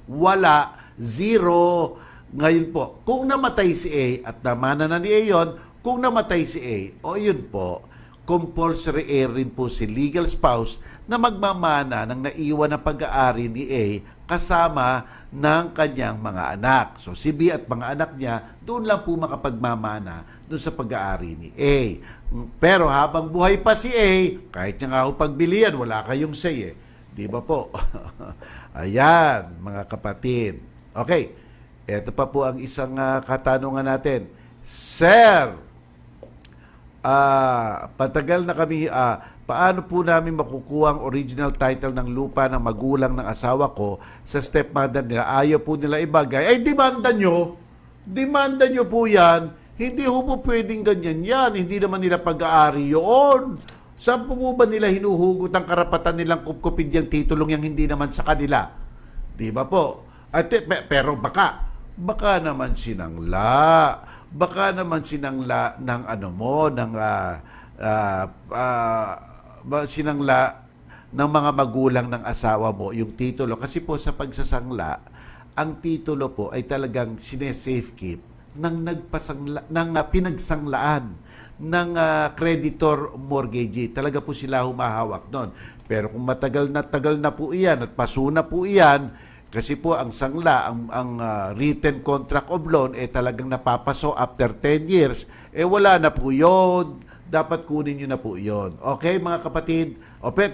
wala, zero. Ngayon po, kung namatay si A at namana na ni A yun, kung namatay si A, yun po, compulsory heir rin po si legal spouse na magmamana ng naiwan na pag-aari ni A kasama ng kanyang mga anak. So si B at mga anak niya, doon lang po makapagmamana doon sa pag-aari ni A. Pero habang buhay pa si A, kahit niya nga ho pagbilian, wala kayong say eh. Di ba po? Ayan, mga kapatid. Okay, ito pa po ang isang katanungan natin. Sir, patagal na kami, paano po namin makukuha ang original title ng lupa ng magulang ng asawa ko sa stepmother nila? Ayaw po nila ibagay. Ay, demanda nyo. Demanda nyo po yan. Hindi po pwedeng ganyan yan. Hindi naman nila pag-aari yun. Saan po ba nila hinuhugot ang karapatan nilang kupkupin yung titulong yung hindi naman sa kanila? Di ba po? Pero baka naman sinangla. Baka naman sinangla ng sinangla ng mga magulang ng asawa mo yung titulo. Kasi po sa pagsasangla, ang titulo po ay talagang sinesafekeep ng pinagsanglaan ng creditor mortgagee. Talaga po sila humahawak doon. Pero kung tagal na po iyan at pasuna po iyan, kasi po ang sangla, ang written contract of loan, talagang napapaso after 10 years, wala na po yun. Dapat kunin nyo na po yun. Okay, mga kapatid?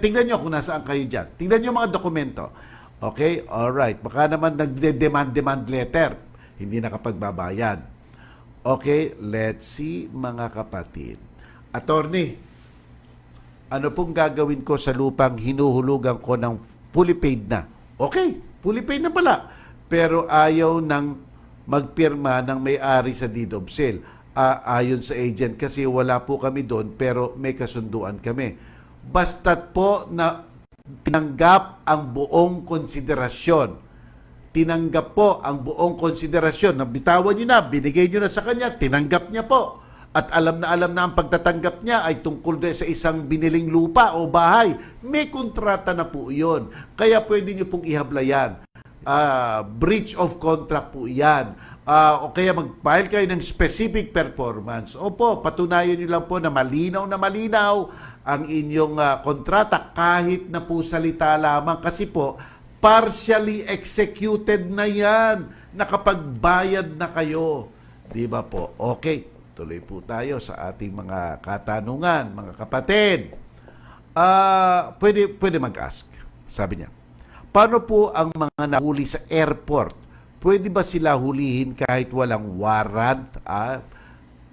Tingnan nyo kung nasaan kayo dyan. Tingnan nyo mga dokumento. Okay, alright. Baka naman nagde-demand letter. Hindi nakapagbabayad. Okay, let's see, mga kapatid. Attorney, ano pong gagawin ko sa lupang hinuhulugan ko ng fully paid na? Okay, fully paid na pala. Pero ayaw nang magpirma ng may-ari sa deed of sale. Ayon sa agent kasi wala po kami doon pero may kasunduan kami. Basta't po na tinanggap ang buong konsiderasyon. Tinanggap po ang buong konsiderasyon. Nabitawan nyo na, binigay nyo na sa kanya, tinanggap niya po. At alam na ang pagtatanggap niya ay tungkol sa isang biniling lupa o bahay. May kontrata na po yun. Kaya pwede nyo pong ihablayan. Breach of contract po yan. O kaya mag-file kayo ng specific performance. Opo, patunayan nyo lang po na malinaw ang inyong kontrata kahit na po salita lamang. Kasi po, partially executed na yan. Nakapagbayad na kayo. Di ba po? Okay, tuloy po tayo sa ating mga katanungan, mga kapatid. Pwede mag-ask, sabi niya. Paano po ang mga nahuli sa airport? Pwede ba sila hulihin kahit walang warrant?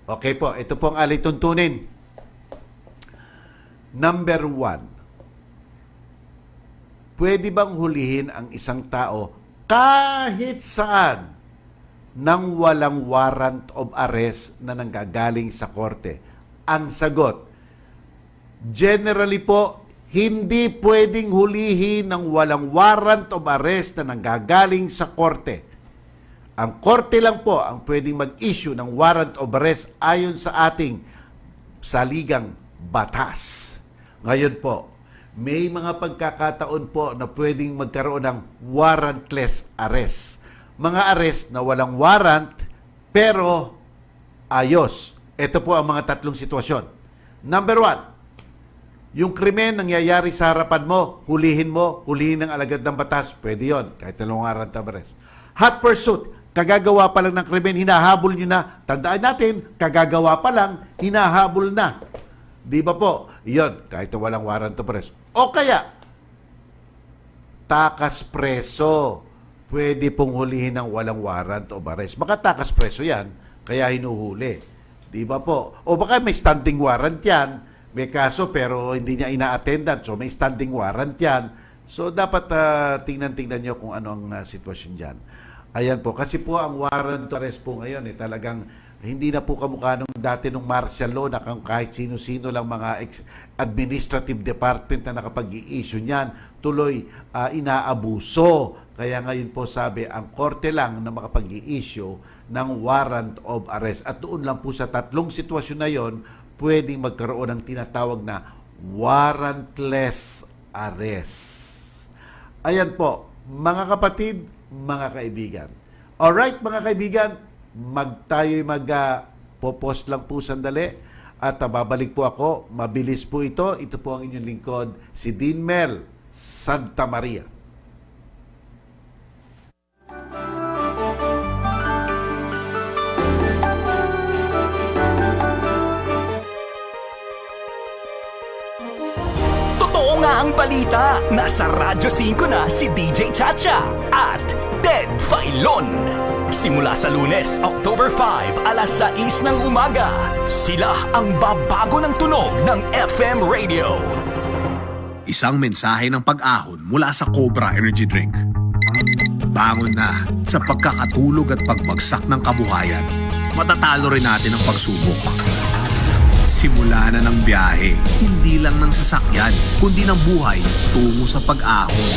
Okay po, ito po ang alituntunin. Number 1. Pwede bang hulihin ang isang tao kahit saan nang walang warrant of arrest na nanggagaling sa korte? Ang sagot, generally po, hindi pwedeng hulihin ng walang warrant of arrest na nanggagaling sa korte. Ang korte lang po ang pwedeng mag-issue ng warrant of arrest ayon sa ating saligang batas. Ngayon po, may mga pagkakataon po na pwedeng magkaroon ng warrantless arrest. Mga arrest na walang warrant pero ayos. Ito po ang mga tatlong sitwasyon. Number 1, yung krimen nangyayari sa harapan mo, hulihin ng alagad ng batas, pwede yon, kahit walang warrant of arrest. Hot pursuit, kagagawa pa lang ng krimen, hinahabol nyo na. Tandaan natin, kagagawa pa lang, hinahabol na. Di ba po? Yon, kahit walang warrant of arrest. O kaya, takas preso. Pwede pong hulihin ng walang warrant of arrest. Baka takas preso yan, kaya hinuhuli. Di ba po? O baka may standing warrant yan. May kaso pero hindi niya ina-attendan. So may standing warrant yan. So dapat tingnan-tingnan nyo kung ano ang sitwasyon dyan. Ayan po. Kasi po ang warrant of arrest po ngayon talagang hindi na po kamukha nung dati nung martial law na kahit sino-sino lang mga administrative department na nakapag-i-issue niyan, tuloy inaabuso. Kaya ngayon po sabi, ang korte lang na makapag-i-issue ng warrant of arrest. At doon lang po sa tatlong sitwasyon na yon, pwedeng magkaroon ng tinatawag na warrantless arrest. Ayan po, mga kapatid, mga kaibigan. Alright, mga kaibigan, popost lang po sandali at babalik po ako. Mabilis po ito. Ito po ang inyong lingkod, si Dean Mel Santa Maria. Totoo nga ang balita. Nasa Radyo 5 na si DJ Chacha at Ted Filon. Simula sa Lunes, October 5, alas 6 ng umaga, sila ang babago ng tunog ng FM radio. Isang mensahe ng pag-ahon mula sa Cobra Energy Drink. Bangon na sa pagkakatulog at pagbagsak ng kabuhayan. Matatalo rin natin ang pagsubok. Simula na ng biyahe, hindi lang ng sasakyan, kundi ng buhay tungo sa pag-ahon.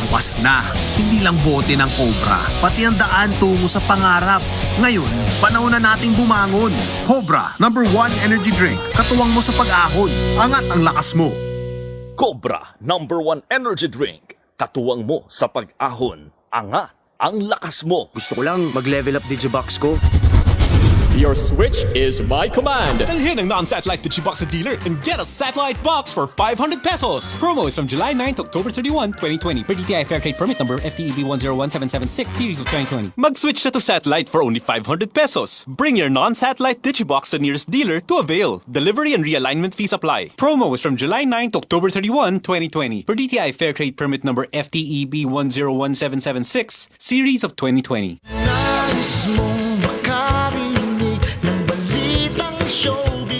Bukas na, hindi lang bote ng Cobra, pati ang daan tungo sa pangarap. Ngayon, panahon na nating bumangon. Cobra, #1 energy drink. Katuwang mo sa pag-ahon. Angat ang lakas mo. Cobra, #1 energy drink. Katuwang mo sa pag-ahon. Angat ang lakas mo. Gusto ko lang mag-level up Digibox ko. Your switch is my command. Dalhin ang non-satellite Digibox sa dealer and get a satellite box for 500 pesos. Promo is from July 9 to October 31, 2020. Per DTI Fair Trade Permit number FTEB 101776 series of 2020. Mag-switch na to satellite for only 500 pesos. Bring your non-satellite Digibox sa nearest dealer to avail. Delivery and realignment fees apply. Promo is from July 9 to October 31, 2020. Per DTI Fair Trade Permit number FTEB 101776 series of 2020.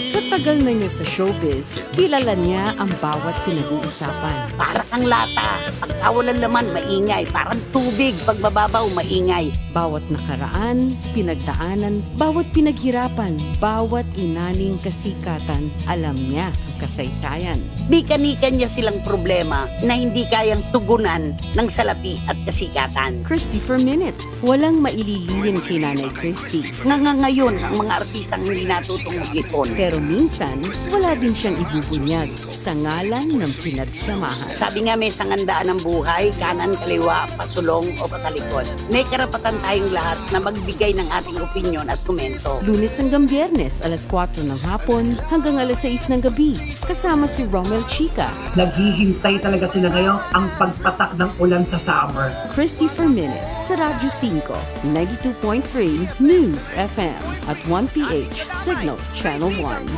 Sa tagal na niya sa showbiz, kilala niya ang bawat pinag-uusapan. Para kang lata. Pagka walang laman, maingay. Parang tubig. Pag mababaw, maingay. Bawat nakaraan, pinagdaanan, bawat pinaghirapan, bawat inaning kasikatan, alam niya ang kasaysayan. Bika-nika niya silang problema na hindi kayang tugunan ng salapi at kasikatan. Christy per minute. Walang maililihim kay Nanay Christy. Ngayon, ang mga artistang hindi natutong mag-ipon. Pero minsan, wala din siyang ibubunyag sa ngalan ng pinagsamahan. Sabi nga may sangandaan ng buhay, kanan, kaliwa, pasulong o patalikod. May karapatan tayong lahat na magbigay ng ating opinyon at komento. Lunes hanggang Biyernes, alas 4 ng hapon hanggang alas 6 ng gabi. Kasama si Romel Chica. Naghihintay talaga sila ngayon ang pagpatak ng ulan sa summer. Christy for Minute sa Radyo 5, 92.3 News FM at 1PH Signal Channel 1.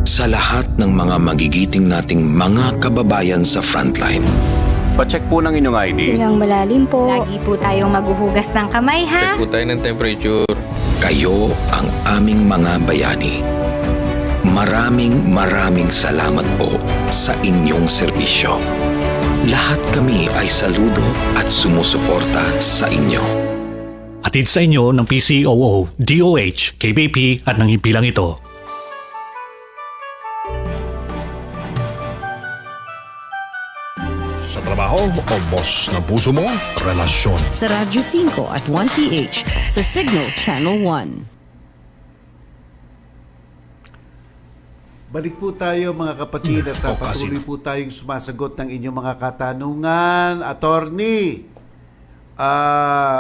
Sa lahat ng mga magigiting nating mga kababayan sa frontline. Pa-check po ng inyong ID. Ilang malalim po. Lagi po tayong maghuhugas ng kamay, ha? Check po tayo ng temperature. Kayo ang aming mga bayani. Maraming salamat po sa inyong serbisyo. Lahat kami ay saludo at sumusuporta sa inyo. Atid sa inyo ng PCOO, DOH, KBP at ng himpilang ito. Sa trabaho trabaho o boss ng puso mo? Relasyon. Sa Radyo 5 at 1PH sa Signal Channel 1. Balik po tayo mga kapatid at patuloy po tayong sumasagot ng inyong mga katanungan. Attorney,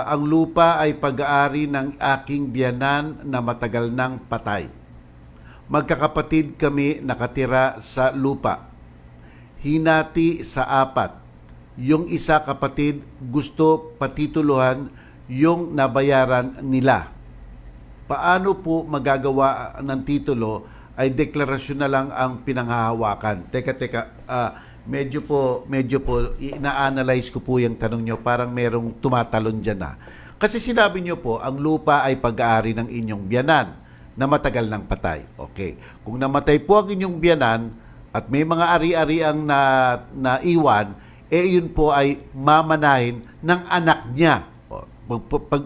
ang lupa ay pag-aari ng aking biyanan na matagal nang patay. Magkakapatid kami nakatira sa lupa. Hinati sa 4. Yung isa kapatid gusto patituluhan yung nabayaran nila. Paano po magagawa ng titulo ay deklarasyon na lang ang pinanghahawakan? Teka, medyo po ina-analyze ko po yung tanong nyo, parang merong tumatalon dyan na. Kasi sinabi nyo po, ang lupa ay pag-aari ng inyong biyanan na matagal nang patay. Okay. Kung namatay po ang inyong biyanan at may mga ari-ariang naiwan, yun po ay mamanahin ng anak niya.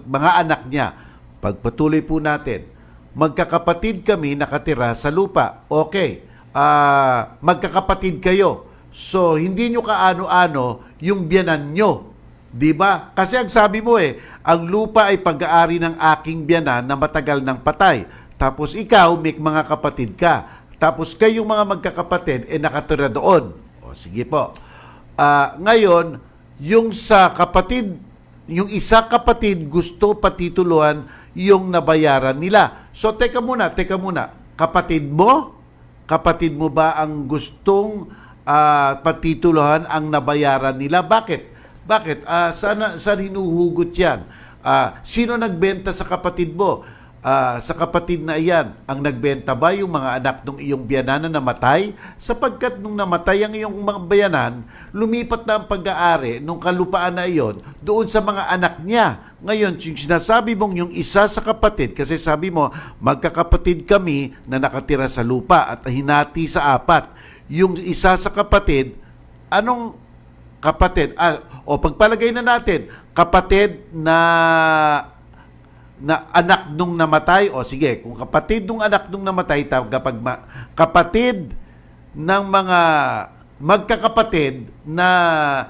Mga anak niya. Pagpatuloy po natin, magkakapatid kami nakatira sa lupa. Okay. Magkakapatid kayo. So, hindi nyo kaano-ano yung biyanan nyo. Diba? Kasi ang sabi mo ang lupa ay pag-aari ng aking biyanan na matagal nang patay. Tapos ikaw, may mga kapatid ka. Tapos kayong mga magkakapatid, nakatira doon. O, sige po. Ngayon, yung isa kapatid gusto patituluhan yung nabayaran nila. So, teka muna. Kapatid mo ba ang gustong patituluhan ang nabayaran nila? Bakit? Saan hinuhugot yan? Sino nagbenta sa kapatid mo? Sa kapatid na iyan, ang nagbenta ba yung mga anak ng iyong biyanan na namatay? Sapagkat nung namatay ang iyong mga biyanan, lumipat na ang pag-aari nung kalupaan na iyon doon sa mga anak niya. Ngayon, yung sinasabi mong yung isa sa kapatid, kasi sabi mo, magkakapatid kami na nakatira sa lupa at hinati sa 4. Yung isa sa kapatid, anong kapatid? Pagpalagay na natin, kapatid na anak nung namatay, sige, kung kapatid nung anak nung namatay, kapatid ng mga magkakapatid na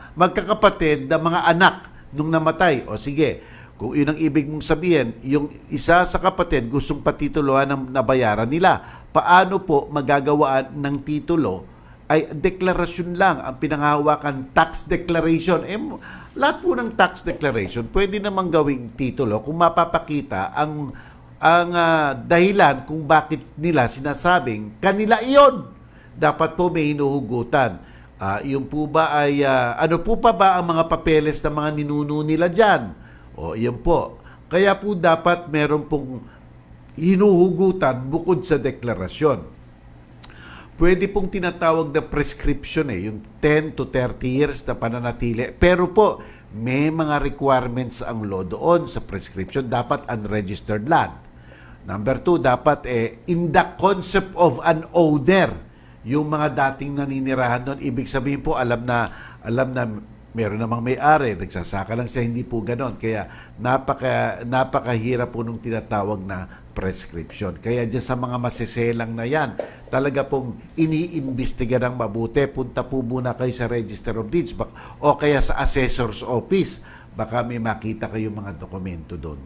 mga anak nung namatay, sige, kung yun ang ibig mong sabihin, yung isa sa kapatid gustong patituluhan ng nabayaran nila, paano po magagawaan ng titulo? Ay deklarasyon lang ang pinanghahawakan, tax declaration. Lahat po ng tax declaration pwede namang gawing titulo kung mapapakita ang dahilan kung bakit nila sinasabing kanila iyon. Dapat po may hinuhugutan. Yung po ba ay ano po pa ba ang mga papeles ng mga ninuno nila dyan? Yun po. Kaya po dapat meron pong hinuhugutan bukod sa deklarasyon. Pwede pong tinatawag na prescription yung 10 to 30 years na pananatili. Pero po, may mga requirements ang law doon sa prescription. Dapat unregistered land. Number 2, dapat in the concept of an owner. Yung mga dating naninirahan doon, ibig sabihin po, alam na meron namang may-ari, nagsasaka lang siya, hindi po ganon. Kaya napakahirap po nung tinatawag na prescription. Kaya dyan sa mga masiselang na yan, talaga pong iniimbestiga ng mabuti. Punta po muna kayo sa Register of Deeds o kaya sa Assessor's Office. Baka may makita kayong mga dokumento doon.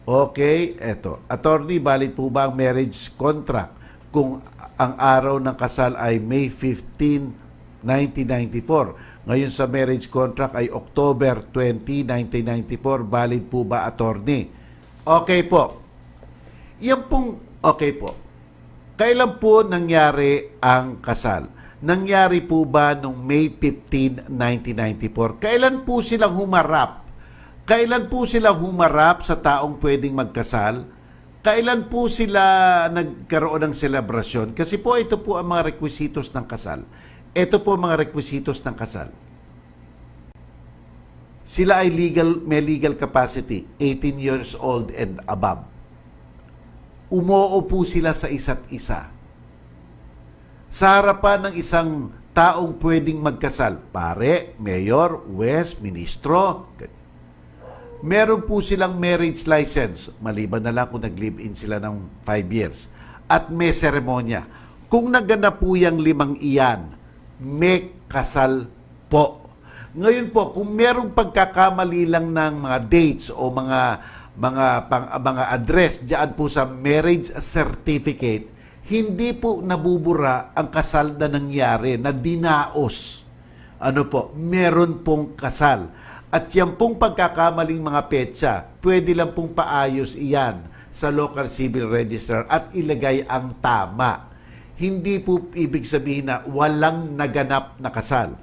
Okay, eto. Attorney, valid po ba ang marriage contract kung ang araw ng kasal ay May 15, 1994? Ngayon sa marriage contract ay October 20, 1994. Valid po ba, attorney? Okay po. Okay po. Kailan po nangyari ang kasal? Nangyari po ba noong May 15, 1994? Kailan po silang humarap? Kailan po sila humarap sa taong pwedeng magkasal? Kailan po sila nagkaroon ng selebrasyon? Kasi po ito po ang mga requisitos ng kasal. Ito po mga requisitos ng kasal. Sila ay may legal capacity, 18 years old and above. Umuo po sila sa isa't isa. Sa harapan ng isang taong pwedeng magkasal, pare, mayor, wes, ministro, meron po silang marriage license, maliban na lang kung nag-live-in sila ng 5 years, at may seremonya. Kung naganap po yung 5 iyan, may kasal po. Ngayon po, kung merong pagkakamali lang ng mga dates o mga address diyan po sa marriage certificate, hindi po nabubura ang kasal na nangyari, na dinaos. Ano po, meron pong kasal. At yan pong pagkakamaling mga petsa, pwede lang pong paayos iyan sa local civil register at ilagay ang tama. Hindi po ibig sabihin na walang naganap na kasal.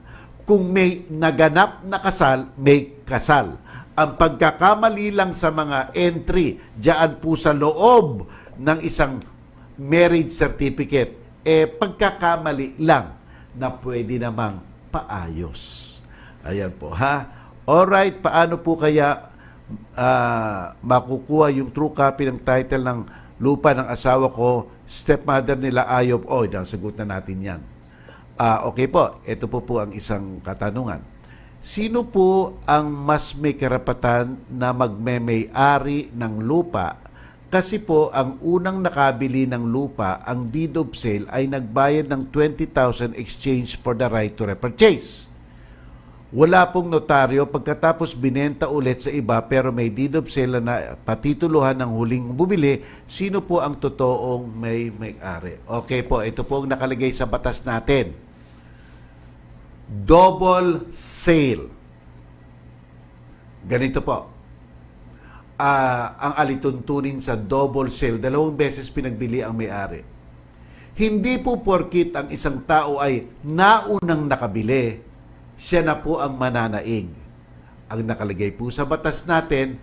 Kung may naganap na kasal, may kasal. Ang pagkakamali lang sa mga entry diyan po sa loob ng isang marriage certificate, pagkakamali lang na pwede namang paayos. Ayan po, ha? Alright, paano po kaya makukuha yung true copy ng title ng lupa ng asawa ko, stepmother nila Ayob? Nasagot na natin yan. Okay po, ito po ang isang katanungan. Sino po ang mas may karapatan na magme-may-ari ng lupa? Kasi po, ang unang nakabili ng lupa, ang deed of sale, ay nagbayad ng 20,000 exchange for the right to repurchase. Wala pong notaryo, pagkatapos binenta ulit sa iba pero may deed of sale na patituluhan ng huling bumili, sino po ang totoong may-ari? Okay po, ito po ang nakalagay sa batas natin. Double sale. Ganito po. Ang alituntunin sa double sale, 2 beses pinagbili ang may-ari. Hindi po porkit ang isang tao ay naunang nakabili, siya na po ang mananaig. Ang nakalagay po sa batas natin,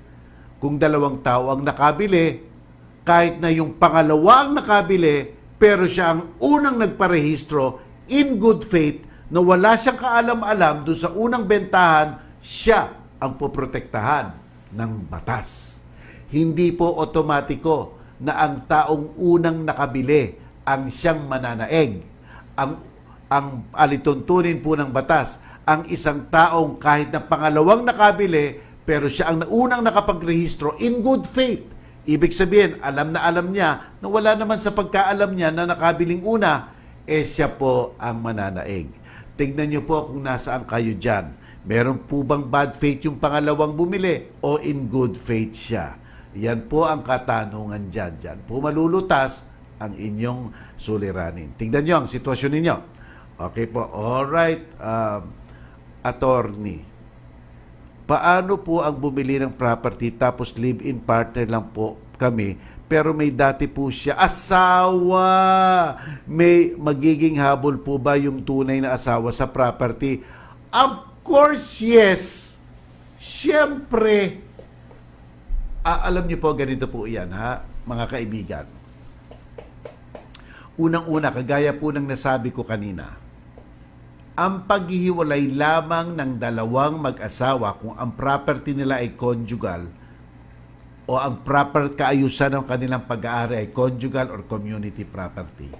kung 2 tao ang nakabili, kahit na yung pangalawang nakabili, pero siya ang unang nagparehistro in good faith, na wala siyang kaalam-alam doon sa unang bentahan, siya ang poprotektahan ng batas. Hindi po otomatiko na ang taong unang nakabili ang siyang mananaig. Ang alituntunin po ng batas, ang isang taong kahit na pangalawang nakabili, pero siya ang unang nakapagrehistro in good faith. Ibig sabihin, alam na alam niya na wala naman sa pagkaalam niya na nakabiling una, siya po ang mananaig. Tignan niyo po kung nasaan kayo dyan. Meron po bang bad faith yung pangalawang bumili o in good faith siya? Yan po ang katanungan dyan. Dyan po malulutas ang inyong suliranin. Tignan niyo ang sitwasyon ninyo. Okay po. Alright. Attorney. Paano po ang bumili ng property tapos live-in partner lang po kami, pero may dati po siya asawa? May magiging habol po ba yung tunay na asawa sa property? Of course, yes. Siyempre. Alam niyo po, ganito po yan, ha, mga kaibigan. Unang-una, kagaya po ng nasabi ko kanina, ang paghihiwalay lamang ng 2 mag-asawa kung ang property nila ay conjugal o ang proper kaayusan ng kanilang pag-aari ay conjugal or community property.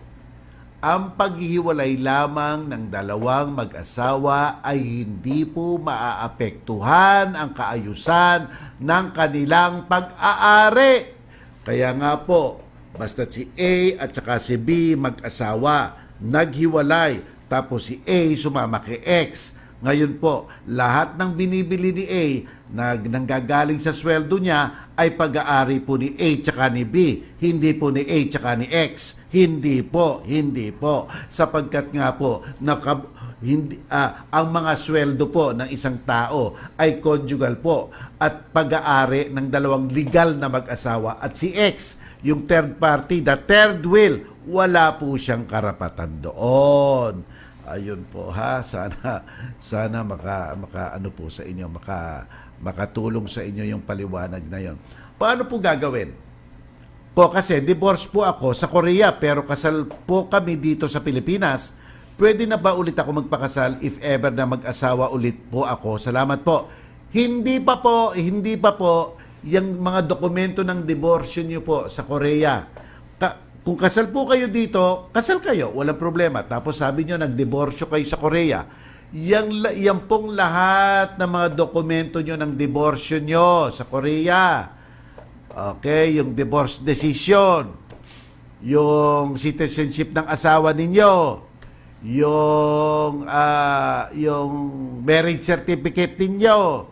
Ang paghihiwalay lamang ng 2 mag-asawa ay hindi po maaapektuhan ang kaayusan ng kanilang pag-aari. Kaya nga po, basta si A at saka si B mag-asawa, naghiwalay, tapos si A sumama kay X. Ngayon po, lahat ng binibili ni A na nanggagaling sa sweldo niya ay pag-aari po ni A tsaka ni B. Hindi po ni A tsaka ni X. Hindi po. Sapagkat nga po, ang mga sweldo po ng isang tao ay conjugal po at pag-aari ng 2 legal na mag-asawa. At si X, yung third party, the third will, wala po siyang karapatan doon. Ayun po, ha, sana ano po sa inyo, makatulong sa inyo yung paliwanag na yon. Paano po gagawin? Po kasi divorce po ako sa Korea pero kasal po kami dito sa Pilipinas. Pwede na ba ulit ako magpakasal if ever na mag-asawa ulit po ako? Salamat po. Hindi pa po yung mga dokumento ng divorce niyo po sa Korea. Kung kasal po kayo dito, kasal kayo, walang problema. Tapos sabi nyo, nagdiborsyo kayo sa Korea. Yan pong lahat ng mga dokumento nyo ng diborsyo nyo sa Korea. Okay, yung divorce decision, yung citizenship ng asawa ninyo, yung marriage certificate ninyo,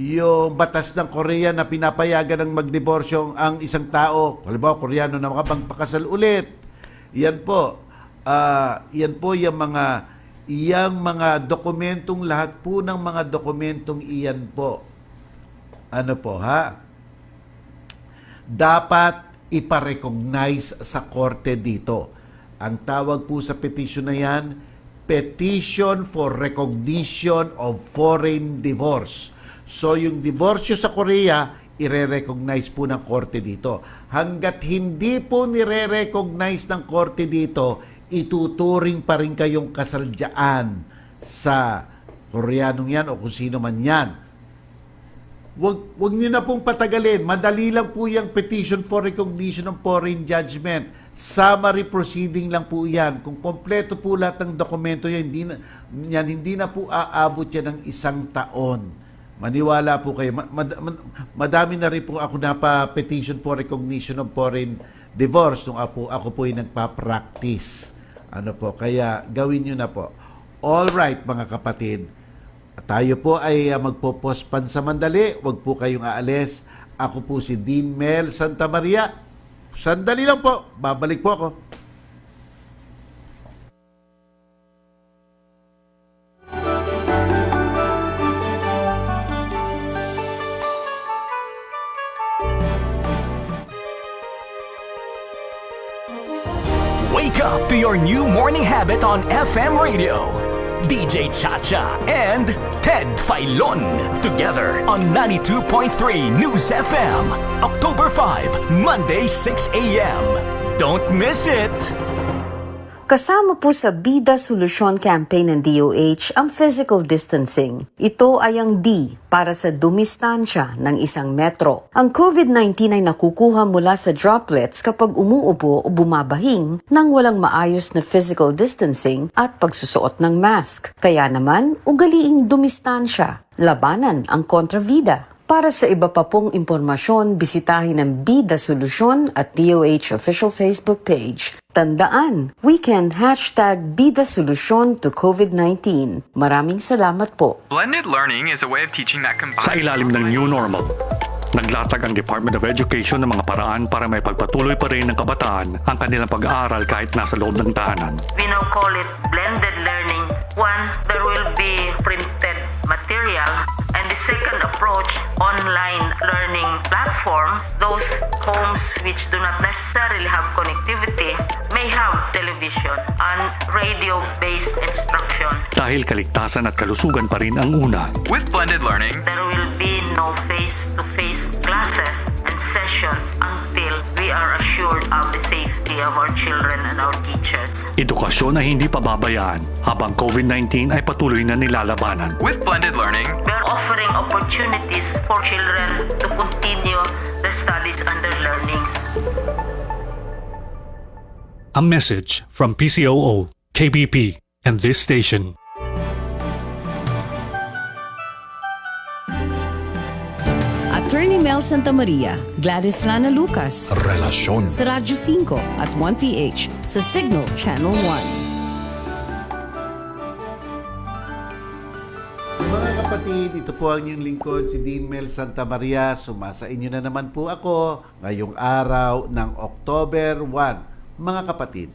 yung batas ng Korea na pinapayagan ng magdiborsyo ang isang tao, halimbawa Koreano na makapagpakasal ulit. Yan po yung mga dokumentong, lahat po ng mga dokumentong iyan po. Ano po dapat iparecognize sa korte dito. Ang tawag po sa petition na yan, Petition for Recognition of Foreign Divorce. So yung diborsyo sa Korea, ire-recognize po ng korte dito. Hanggat hindi po nire-recognize ng korte dito, ituturing pa rin kayong kasal dyan sa Koreanong yan o kung sino man yan. Wag niyo na pong patagalin. Madali lang po yung petition for recognition of foreign judgment. Summary proceeding lang po yan. Kung kompleto po lahat ng dokumento yan, hindi na po aabot yan ng 1 taon. Maniwala po kayo. Madami na rin po ako petition for recognition of foreign divorce nung ako po yung nagpa-practice. Kaya gawin nyo na po. All right, mga kapatid. Tayo po ay magpo-pause pansamandali. Huwag po kayong aalis. Ako po si Dean Mel Santa Maria. Sandali lang po. Babalik po ako. Wake up to your new morning habit on FM radio. DJ Chacha and Ted Filon together on 92.3 News FM. October 5, Monday 6 a.m. Don't miss it! Kasama po sa Bida Solusyon Campaign ng DOH ang physical distancing. Ito ay ang D para sa dumistansya ng isang metro. Ang COVID-19 ay nakukuha mula sa droplets kapag umuubo o bumabahing nang walang maayos na physical distancing at pagsusuot ng mask. Kaya naman, ugaliing dumistansya. Labanan ang kontrabida. Para sa iba pa pong impormasyon, bisitahin ang Bida Solusyon at DOH official Facebook page. Tandaan, weekend #Bida Solusyon to COVID-19. Maraming salamat po. Blended learning is a way of teaching that combines... Sa ilalim ng New Normal, naglatag ang Department of Education ng mga paraan para may pagpatuloy pa rin ng kabataan ang kanilang pag-aaral kahit nasa loob ng tahanan. We now call it blended learning. One, there will be printed material. And the second approach, online learning platform. Those homes which do not necessarily have connectivity may have television and radio-based instruction. Dahil kaligtasan at kalusugan pa rin ang una. With blended learning, there will be no face-to-face classes and sessions until we are assured of the safety of our children and our teachers. Edukasyon ay hindi pababayaan habang COVID-19 ay patuloy na nilalabanan. With blended learning, we are offering opportunities for children to continue their studies and their learnings. A message from PCOO, KBP, and this station. Attorney Mel Santa Maria, Gladys Lana Lucas. Relasyon. Sa Radyo 5 at 1PH sa Signal Channel 1. Mga kapatid, ito po ang inyong lingkod, si Dean Mel Santa Maria. Sumasa inyo na naman po ako ngayong araw ng October 1. Mga kapatid,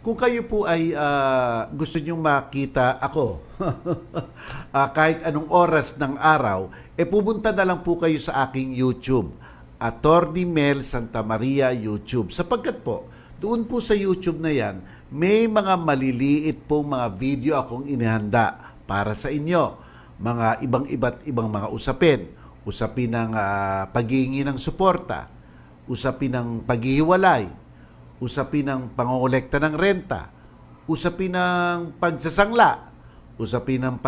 kung kayo po ay gusto nyong makita ako kahit anong oras ng araw, pumunta na lang po kayo sa aking YouTube, Attorney Mel Santa Maria YouTube. Sapagkat po, doon po sa YouTube na yan, may mga maliliit pong mga video akong inihanda para sa inyo. Mga iba't ibang mga usapin. Usapin ng paghihingi ng suporta, usapin ng paghihiwalay, usapin ng pangongolekta ng renta, usapin ng pagsasangla, usapin ng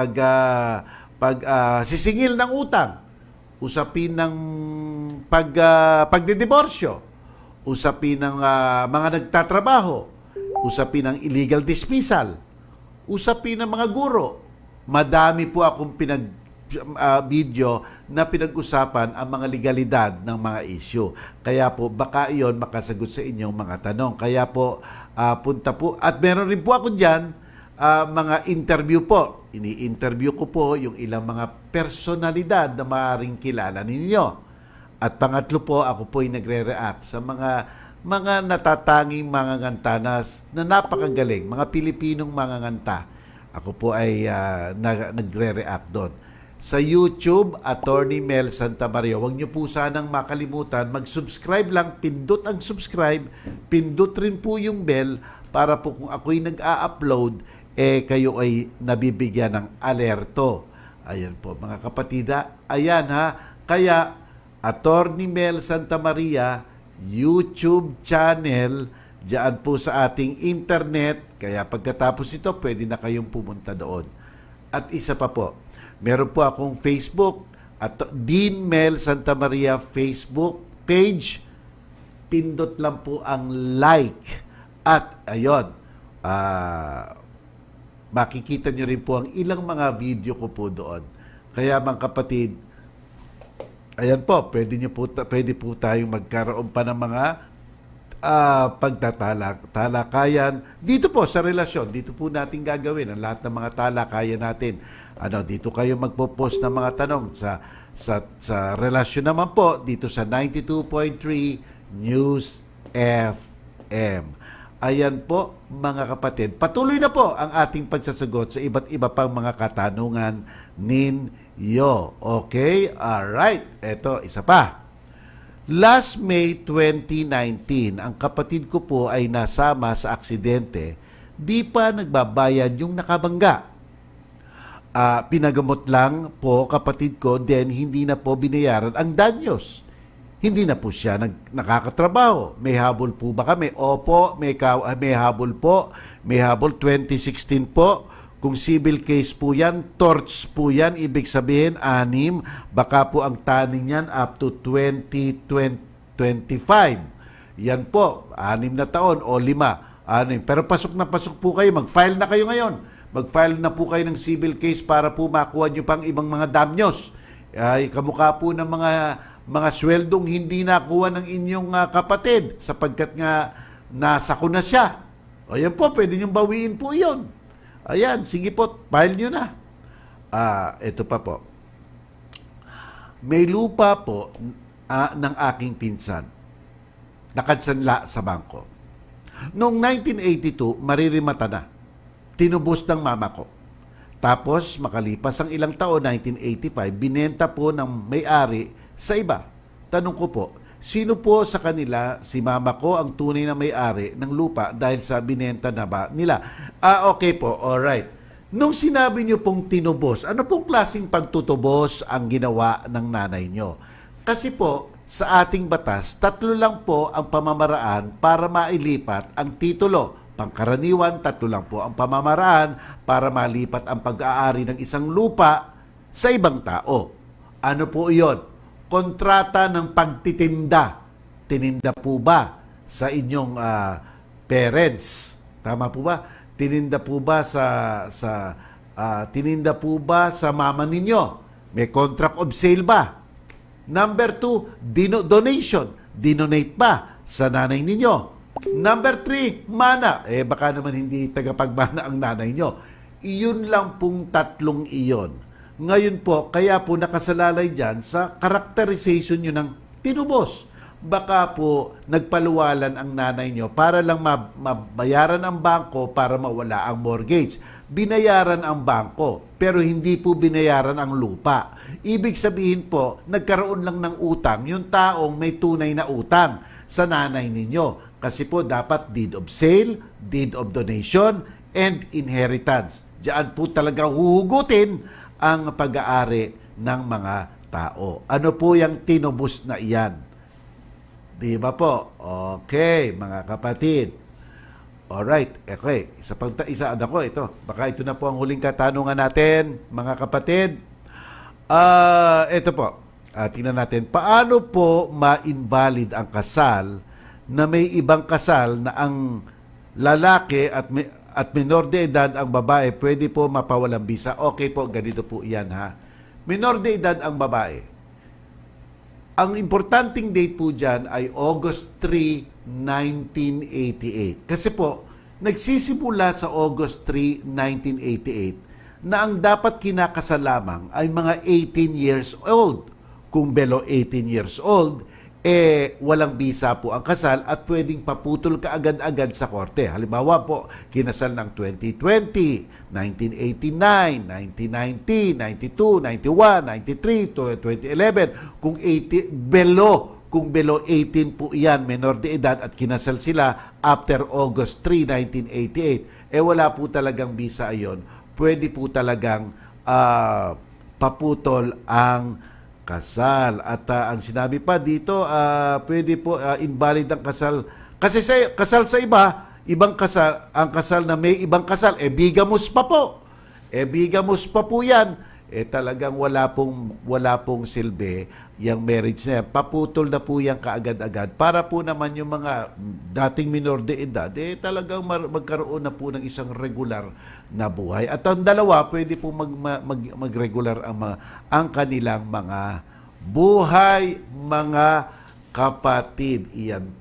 sisingil ng utang, usapin ng pagdidiborsyo, usapin ng mga nagtatrabaho, usapin ng illegal dismissal, usapin ng mga guro. Madami po akong video na pinag-usapan ang mga legalidad ng mga issue. Kaya po, baka iyon makasagot sa inyong mga tanong. Kaya po, punta po. At meron rin po ako dyan, mga interview po. Ini-interview ko po yung ilang mga personalidad na maaaring kilala ninyo. At pangatlo po, ako po ay nagre-react sa mga natatanging mga nganta na napakagaling, mga Pilipinong mga nganta. Ako po ay nagre-react doon. Sa YouTube, Attorney Mel Santamaria. Huwag niyo po sanang makalimutan, mag-subscribe lang, pindot ang subscribe, pindot rin po yung bell para po kung ako'y nag-a-upload, kayo ay nabibigyan ng alerto. Ayan po, mga kapatida. Ayan ha. Kaya, Attorney Mel Santamaria, YouTube channel, diyan po sa ating internet. Kaya pagkatapos ito, pwede na kayong pumunta doon. At isa pa po, meron po akong Facebook at Dean Mel Santamaria Facebook page. Pindot lang po ang like. At ayun, makikita nyo rin po ang ilang mga video ko po doon. Kaya mga kapatid, ayan po, pwede po tayong magkaroon pa ng mga pagtatalakayan dito po sa relasyon. Dito po natin gagawin ang lahat ng mga talakayan natin. Dito kayo magpo-post ng mga tanong sa relasyon naman po dito sa 92.3 News FM. Ayan po mga kapatid. Patuloy na po ang ating pagsasagot sa iba't iba pang mga katanungan ninyo. Okay? Alright. Ito, isa pa. Last May 2019, ang kapatid ko po ay nasama sa aksidente. Di pa nagbabayad yung nakabangga. Pinagamot lang po kapatid ko, then hindi na po binayaran ang danyos. Hindi na po siya nakakatrabaho. May habol po ba kami? Opo, may habol po. May habol 2016 po. Kung civil case po yan, torts po yan, ibig sabihin 6. Baka po ang taning yan up to 2025. Yan po, 6 na taon o 5. 6. Pero pasok na pasok po kayo. Mag-file na kayo ngayon. Mag-file na po kayo ng civil case para po makuha nyo pang ibang mga damnyos. Ay, kamukha po ng mga sweldong hindi nakuha ng inyong kapatid sapagkat nga nasa ko na siya. O yan po, pwede nyo bawiin po yun. Ayan, sige po, file nyo na. Ito pa po. May lupa po ng aking pinsan. Nakadsanla sa bangko. Noong 1982, maririmata na. Tinubos ng mama ko. Tapos, makalipas ang ilang taon, 1985, binenta po ng may-ari sa iba. Tanong ko po, sino po sa kanila, si mama ko, ang tunay na may-ari ng lupa dahil sa binenta na ba nila? Okay po, alright. Nung sinabi niyo pong tinubos, ano pong klaseng pagtutubos ang ginawa ng nanay niyo? Kasi po, sa ating batas, 3 lang po ang pamamaraan para mailipat ang titulo. Pangkaraniwan, 3 lang po ang pamamaraan para malipat ang pag-aari ng isang lupa sa ibang tao. Ano po iyon? Kontrata ng pagtitinda. Tininda po ba sa inyong parents? Tama po ba? Tininda po ba tininda po ba sa mama ninyo? May contract of sale ba? Number 2, donation. Dinonate ba sa nanay ninyo? Number 3, mana. Baka naman hindi tagapagmana ang nanay nyo. Iyon lang pong 3 iyon. Ngayon po, kaya po nakasalalay dyan sa characterization nyo ng tinubos. Baka po nagpaluwalan ang nanay nyo para lang mabayaran ang bangko para mawala ang mortgage. Binayaran ang bangko, pero hindi po binayaran ang lupa. Ibig sabihin po, nagkaroon lang ng utang yung taong may tunay na utang sa nanay ninyo. Kasi po dapat deed of sale, deed of donation, and inheritance. Diyan po talaga huhugutin ang pag-aari ng mga tao. Ano po yung tinubos na iyan? Di ba po? Okay, mga kapatid. Alright, okay. Isa ko ito. Baka ito na po ang huling katanungan natin, mga kapatid. Ito po. Tingnan natin. Paano po ma-invalid ang kasal na may ibang kasal na ang lalaki at minor de edad ang babae, pwede po mapawalang bisa? Okay po, ganito po yan ha. Minor de edad ang babae. Ang importanting date po dyan ay August 3, 1988. Kasi po, nagsisimula sa August 3, 1988 na ang dapat kinakasal lamang ay mga 18 years old. Kung below 18 years old, walang bisa po ang kasal at pwedeng paputol ka agad-agad sa korte. Halimbawa po, kinasal ng 2020, 1989, 1990, 92, 91, 93, 2011. Kung below 18 po iyan, menor de edad at kinasal sila after August 3, 1988, wala po talagang bisa ayon. Pwede po talagang paputol ang kasal. At ang sinabi pa dito, pwede po invalid ang kasal. Kasi kasal sa ibang kasal, ang kasal na may ibang kasal, bigamous pa po. Bigamous pa po yan. Talagang wala pong silbi yung marriage na yan. Paputol na po yan kaagad-agad. Para po naman yung mga dating minor de edad, talagang magkaroon na po ng isang regular na buhay. At ang dalawa, pwede po mag-regular ang kanilang mga buhay, mga kapatid. Iyan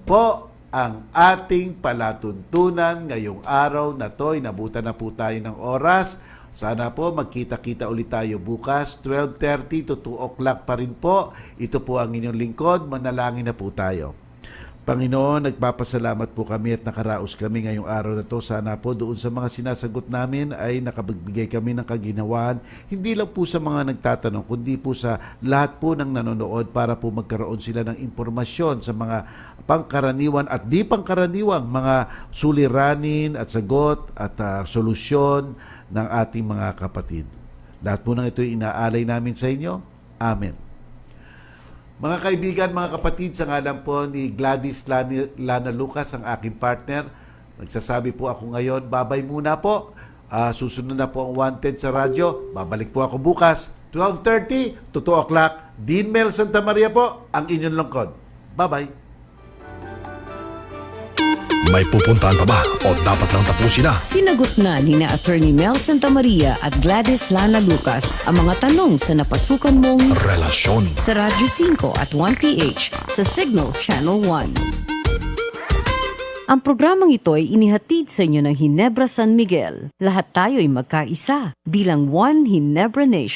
po ang ating palatuntunan ngayong araw na to. Inabutan na po tayo ng oras. Sana po magkita-kita ulit tayo bukas, 12:30 to 2 o'clock pa rin po. Ito po ang inyong lingkod. Manalangin na po tayo. Panginoon, nagpapasalamat po kami at nakaraos kami ngayong araw na to. Sana po doon sa mga sinasagot namin ay nakapagbigay kami ng kaginhawaan. Hindi lang po sa mga nagtatanong, kundi po sa lahat po ng nanonood para po magkaroon sila ng impormasyon sa mga pangkaraniwan at di pangkaraniwang mga suliranin at sagot at solusyon ng ating mga kapatid. Lahat po ng ito inaalay namin sa inyo. Amen. Mga kaibigan, mga kapatid, sa ngalan po ni Gladys Lana Lucas, ang aking partner, nagsasabi po ako ngayon, babay muna po. Susunod na po ang Wanted sa radyo. Babalik po ako bukas, 12:30 to 2 o'clock. Dean Mel Santa Maria po, ang inyong lingkod. Bye-bye. May pupuntahan pa ba o dapat lang tapusin na? Sinagot na ni na Attorney Mel Santa Maria at Gladys Lana Lucas ang mga tanong sa napasukan mong relasyon sa Radyo 5 at 1PH sa Signal Channel 1. Ang programang ito ay inihatid sa inyo ng Ginebra San Miguel. Lahat tayo ay magkaisa bilang One Ginebra Nation.